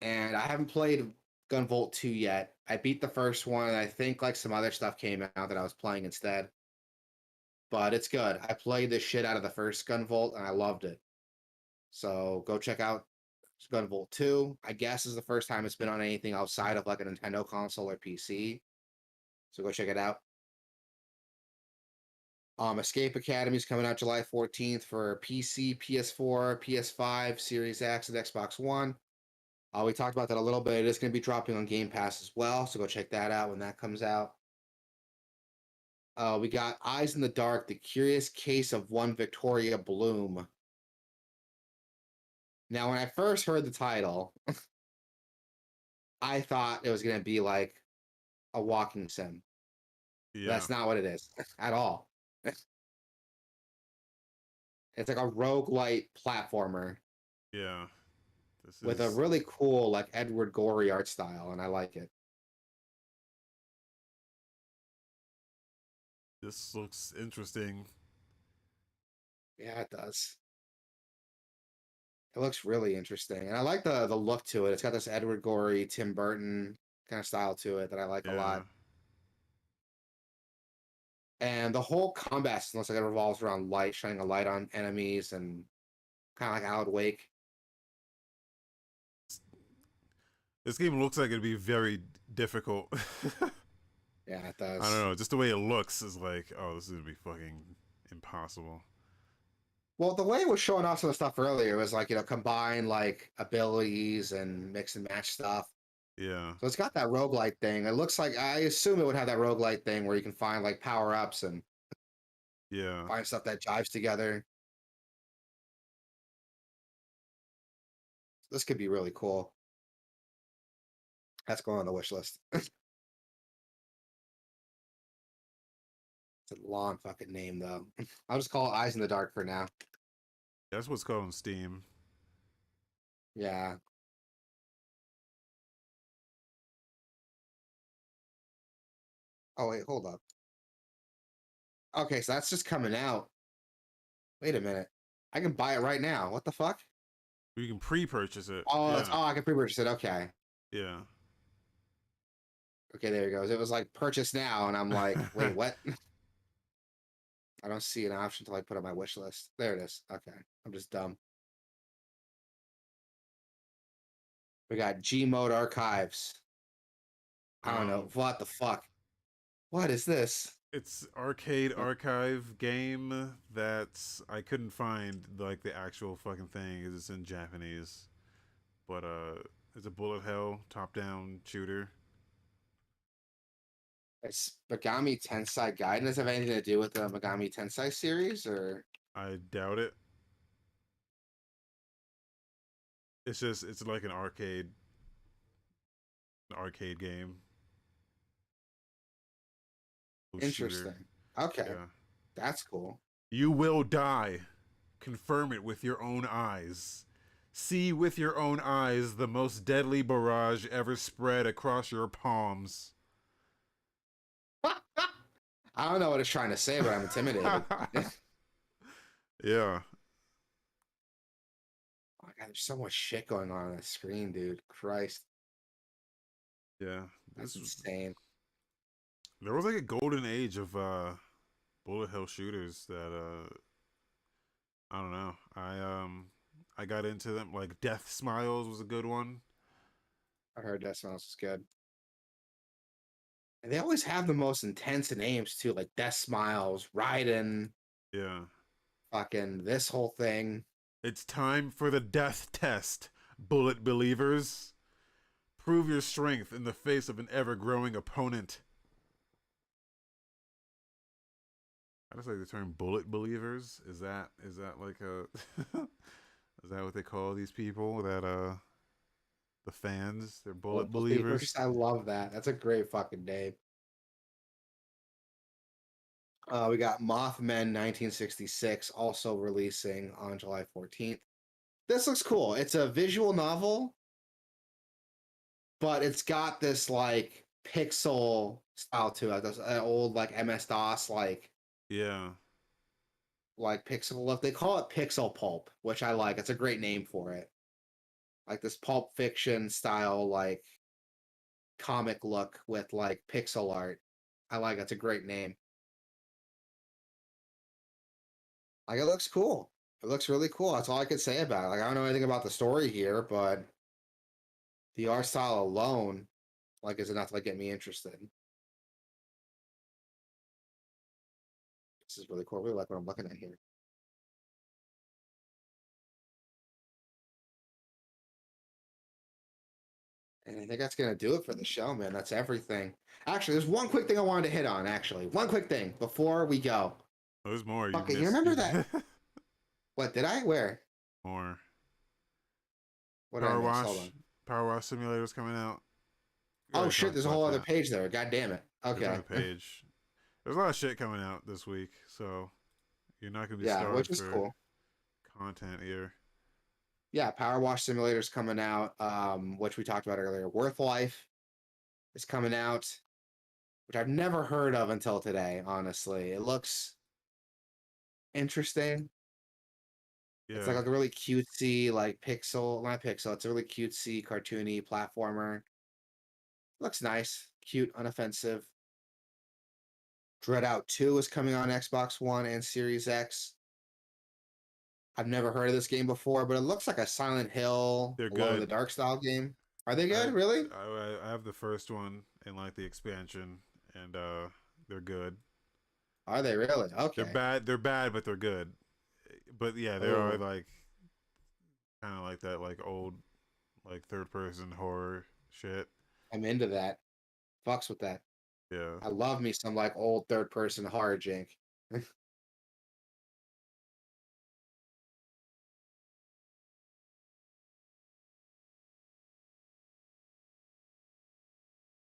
And I haven't played Gunvolt 2 yet. I beat the first one, and I think like some other stuff came out that I was playing instead. But it's good. I played the shit out of the first Gunvolt, and I loved it. So go check out Gunvolt 2. I guess is the first time it's been on anything outside of like a Nintendo console or PC. So go check it out. Escape Academy is coming out July 14th for PC, PS4, PS5, Series X, and Xbox One. We talked about that a little bit. It is going to be dropping on Game Pass as well, so go check that out when that comes out. We got Eyes in the Dark, The Curious Case of One Victoria Bloom. Now, when I first heard the title, I thought it was going to be like a walking sim. Yeah. That's not what it is at all. It's like a roguelite platformer Yeah. This with a is really cool, like Edward Gorey art style, and I like it. this looks interesting. Yeah, it does. It looks really interesting, and I like the look to it. It's got this Edward Gorey, Tim Burton kind of style to it that I like a Yeah. lot. And the whole combat system looks like it revolves around light, shining a light on enemies, and kind of like Alan Wake. This game looks like it'd be very difficult. Yeah, it I don't does. know. Just the way it looks is like, oh, this is gonna be fucking impossible. Well, the way it was showing off some of the stuff earlier was like, combine like abilities and mix and match stuff. Yeah. So it's got that roguelite thing. It looks like I assume it would have that roguelite thing where you can find like power ups and Yeah. find stuff that jives together. This could be really cool. That's going on the wish list. It's a long fucking name though. I'll just call it Eyes in the Dark for now. That's what's called on Steam. Yeah. Oh wait, hold up. Okay, so that's just coming out. Wait a minute. I can buy it right now. What the fuck? You can pre-purchase it. Oh, Yeah. I can pre-purchase it. Okay. Yeah. Okay, there it goes. It was like purchase now, and I'm like, wait, what? I don't see an option to like put on my wish list. There it is. Okay. I'm just dumb. We got Gmode archives. I don't know. What the fuck? What is this? It's arcade archive game that's I couldn't find like the actual fucking thing. It's in Japanese, but it's a bullet hell top down shooter. It's Megami Tensei Gaiden. Does it have anything to do with the Megami Tensei series, or I doubt it. It's like an arcade game. interesting? Shooter. Okay, Yeah. that's cool. You will die. Confirm it with your own eyes. See with your own eyes the most deadly barrage ever spread across your palms. I don't know what it's trying to say, but I'm intimidated. Yeah. Oh my god, there's so much shit going on the screen, dude. Christ, Yeah. that's This insane. there was like a golden age of bullet hell shooters that I don't know. I got into them. Like Death Smiles was a good one. I heard that sounds is good. And they always have the most intense names too, like Death Smiles, Raiden, Yeah. fucking this whole thing. It's time for the death test, bullet believers. Prove your strength in the face of an ever-growing opponent. I just like the term bullet believers. Is that like a is that what they call these people that the fans? They're bullet believers. I love that. That's a great fucking name. We got Mothman 1966 also releasing on July 14th. This looks cool. It's a visual novel, but it's got this like pixel style to it. This old like MS-DOS Yeah. like pixel look. They call it pixel pulp, which I like. It's a great name for it. Like this pulp fiction style like comic look with like pixel art. I like it. It's a great name. Like it looks cool. It looks really cool. That's all I could say about it. Like I don't know anything about the story here, but the art style alone, like, is enough to like get me interested. This is really cool. I really like what I'm looking at here. And I think that's gonna do it for the show, man. That's everything. Actually, there's one quick thing I wanted to hit on. Actually, one quick thing before we go. There's more. Okay, you remember that? What did I? Where? More. What did I Power miss? Wash. Hold on. Power Wash Simulator's coming out. We Oh already shit! talked There's a about whole other that. page there. God damn it. There's Okay. another page. There's a lot of shit coming out this week, so you're not gonna be Yeah, starved which is for cool. content here. Yeah, Power Wash Simulator's coming out, which we talked about earlier. Worth Life is coming out, which I've never heard of until today, honestly. It looks interesting. It's Yeah. like a really cutesy, like pixel, not pixel, it's a really cutesy, cartoony platformer. Looks nice, cute, unoffensive. Dread Out 2 is coming on Xbox One and Series X. I've never heard of this game before, but it looks like a Silent Hill, They're Alone in the good. Dark style game. Are they I, good? Really? I have the first one and like the expansion, and they're good. Are they really? They're Okay. bad. They're bad, but they're good. But yeah, they are Oh, like kind of like that, like old, like third person horror shit. I'm into that. Fucks with that. Yeah. I love me some like old third person horror jank.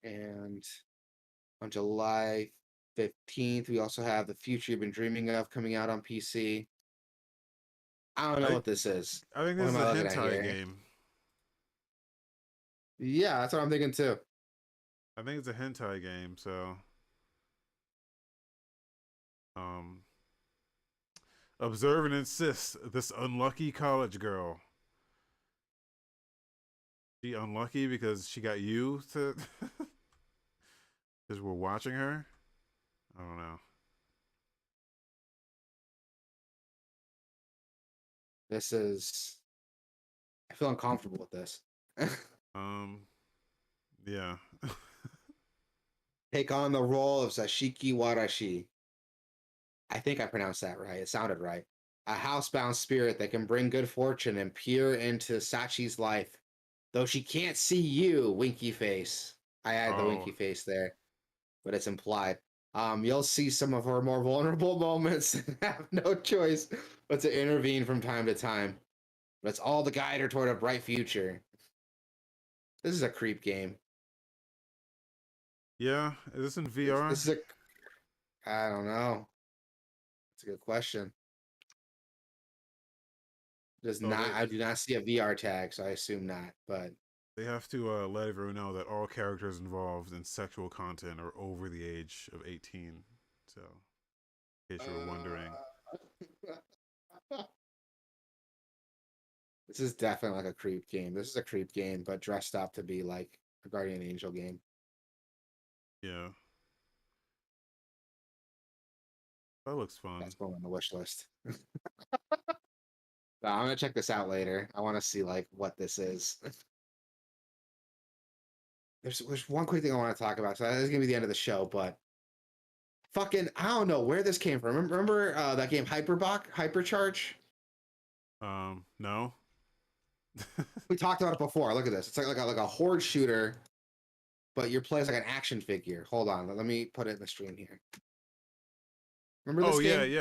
And on July 15th, we also have The Future You've Been Dreaming of coming out on PC. I don't I know think what this is. I think What this am is I a looking at hentai here? game. Yeah, that's what I'm thinking too. I think it's a hentai game. So Um, observe and insist. This unlucky college girl. She unlucky because she got you to because we're watching her. I don't know. This is. I feel uncomfortable with this. Um, yeah. Take on the role of Sashiki Warashi. I think I pronounced that right. It sounded right. A housebound spirit that can bring good fortune and peer into Sachi's life. Though she can't see you, winky face. I added the Oh, winky face there, but it's implied. You'll see some of her more vulnerable moments and have no choice but to intervene from time to time. But it's all to guide her toward a bright future. This is a creep game. yeah. Is this in This, VR? this is a. I don't know. It's a good question. Does Oh, not. I do not see a VR tag, so I assume not. But they have to let everyone know that all characters involved in sexual content are over the age of 18. So, in case you were wondering. this is definitely like a creep game. This is a creep game, but dressed up to be like a Guardian Angel game. Yeah. That looks fun. That's going on the wish list. I'm gonna check this out later. I want to see like what this is. There's one quick thing I want to talk about. So that is gonna be the end of the show, but fucking I don't know where this came from. Remember that game Hypercharge? No. We talked about it before. Look at this. It's like a horde shooter, but your play is like an action figure. Hold on, let me put it in the stream here. Remember this Oh, game?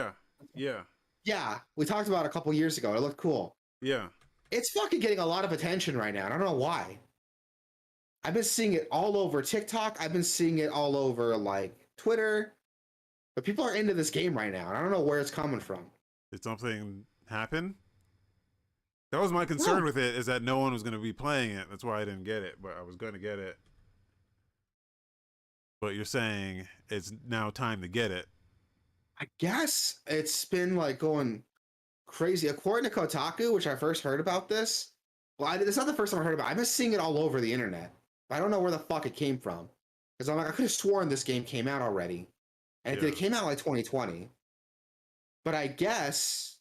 yeah. Yeah, we talked about it a couple years ago. It looked cool. Yeah. It's fucking getting a lot of attention right now. I don't know why. I've been seeing it all over TikTok. I've been seeing it all over like Twitter. But people are into this game right now, and I don't know where it's coming from. Did something happen? That was my concern No. with it, is that no one was going to be playing it. That's why I didn't get it, but I was going to get it. But you're saying it's now time to get it. I guess it's been like going crazy. According to Kotaku, which I first heard about this, well, it's not the first time I heard about it. I've been seeing it all over the internet. But I don't know where the fuck it came from. Because I'm like, I could have sworn this game came out already. And Yeah. it came out like 2020. But I guess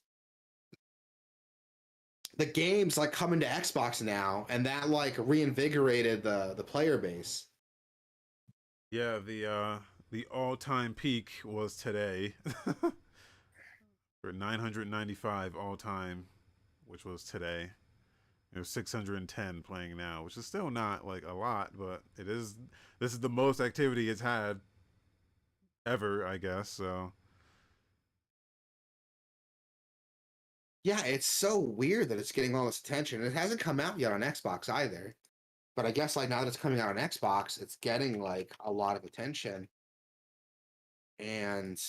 the game's like coming to Xbox now, and that like reinvigorated the player base. Yeah, the all-time peak was today. For 995 all-time, which was today. There's 610 playing now, which is still not like a lot, but it is. This is the most activity it's had ever, I guess. So Yeah, it's so weird that it's getting all this attention. It hasn't come out yet on Xbox either. But I guess like now that it's coming out on Xbox, it's getting like a lot of attention. And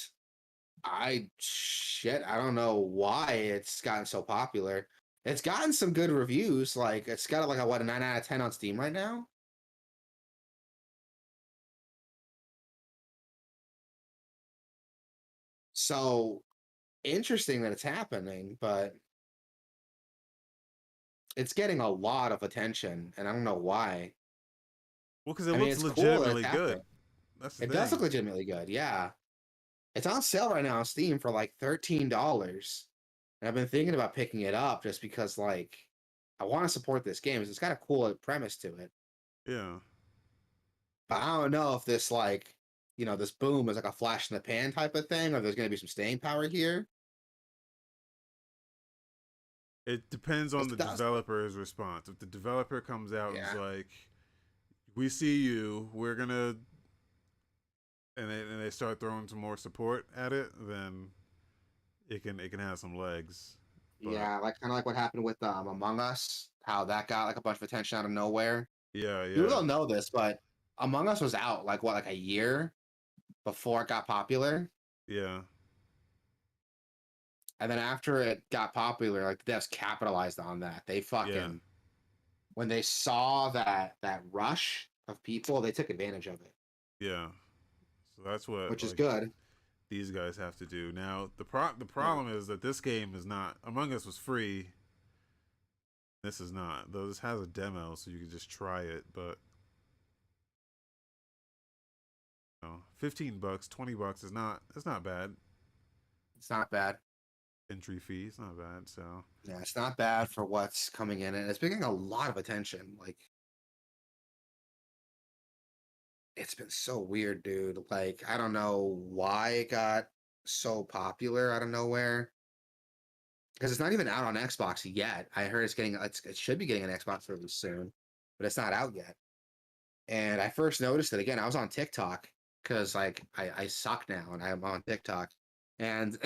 I don't know why it's gotten so popular. It's gotten some good reviews. Like it's got like a 9 out of 10 on Steam right now. So interesting that it's happening, but it's getting a lot of attention, and I don't know why. well, because it I mean, looks it's cool that it's legitimately good. happening. That's the It does thing. look legitimately good, yeah. It's on sale right now on Steam for like $13. And I've been thinking about picking it up just because like I want to support this game. It's got a cool premise to it. Yeah. But I don't know if this like, this boom is like a flash in the pan type of thing, or there's gonna be some staying power here. It depends on Because the it does. developer's response. If the developer comes out and is Yeah. like, "We see you. We're gonna," and they start throwing some more support at it, then it can have some legs. But Yeah, like kind of like what happened with Among Us, how that got like a bunch of attention out of nowhere. yeah, People yeah, don't know this, but Among Us was out like what, like a year before it got popular. yeah, And then after it got popular, like the devs capitalized on that. They yeah, fucking when they saw that rush of people, they took advantage of it, yeah. So that's what which is like good. these guys have to do. Now the problem is that this game is not. Among Us was free. This is not. Though this has a demo, so you can just try it. But you know, $15, $20 is not. It's not bad. It's not bad. Entry fee, it's not bad. So Yeah, it's not bad for what's coming in, and it's been getting a lot of attention. Like, it's been so weird, dude. Like, I don't know why it got so popular out of nowhere. Because it's not even out on Xbox yet. I heard it should be getting an Xbox release soon, but it's not out yet. And I first noticed it again. I was on TikTok because like I suck now and I'm on TikTok, and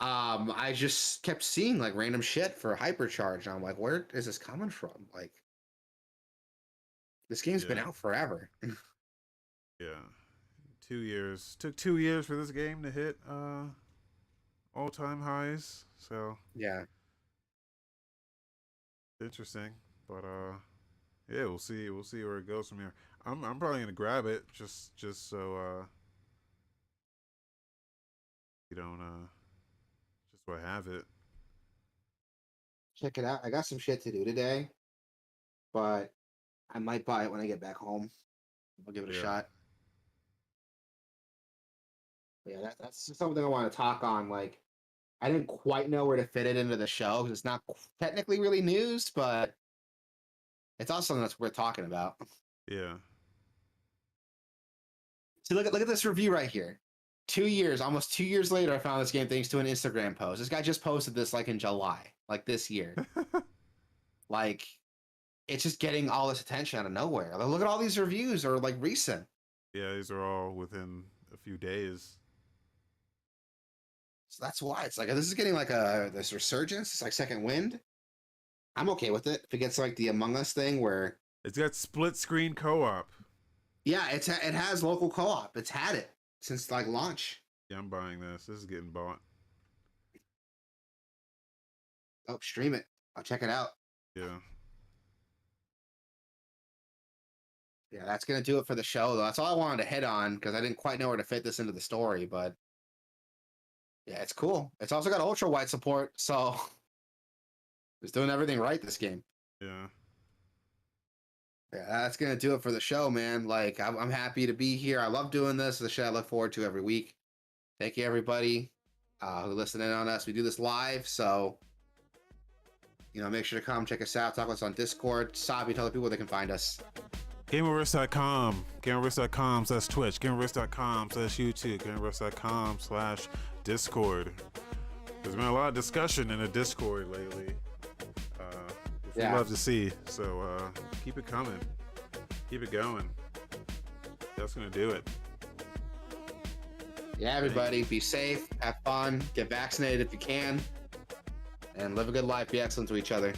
I just kept seeing like random shit for Hypercharge. And I'm like, where is this coming from? Like, this game's been Yeah. out forever. yeah, 2 years. Took 2 years for this game to hit all-time highs. So Yeah. interesting, but yeah, we'll see where it goes from here. I'm probably gonna grab it just so you don't just so I have it. Check it out. I got some shit to do today, but I might buy it when I get back home. I'll give it a Yeah. shot. But yeah, that's just something I want to talk on. Like, I didn't quite know where to fit it into the show because it's not technically really news, but it's also something that's worth talking about. Yeah. See, look at this review right here. 2 years, almost 2 years later, I found this game thanks to an Instagram post. This guy just posted this like in July, like this year. Like, it's just getting all this attention out of nowhere. Like, look at all these reviews are like recent. Yeah, these are all within a few days. So that's why it's like this is getting like this resurgence. It's like second wind. I'm okay with it if it gets like the Among Us thing where It's got split screen co-op. yeah, it has local co-op. It's had it since like launch. Yeah, I'm buying this. This is getting bought. Oh, stream it. I'll check it out. Yeah. Yeah, that's gonna do it for the show though. That's all I wanted to hit on because I didn't quite know where to fit this into the story, but yeah, it's cool. It's also got ultra wide support, so it's doing everything right this game. Yeah. Yeah, that's gonna do it for the show, man. Like, I'm happy to be here. I love doing this. The shit I look forward to every week. Thank you, everybody who listen in on us. We do this live, so you know, make sure to come check us out. Talk with us on Discord. Sabi, tell the people where they can find us. GameOverse.com, GameOverse.com/Twitch, GameOverse.com/YouTube, GameOverse.com/Discord. There's been a lot of discussion in the Discord lately, which we love to see. So keep it coming, keep it going. That's gonna do it. Yeah, everybody, be safe, have fun, get vaccinated if you can, and live a good life. Be excellent to each other.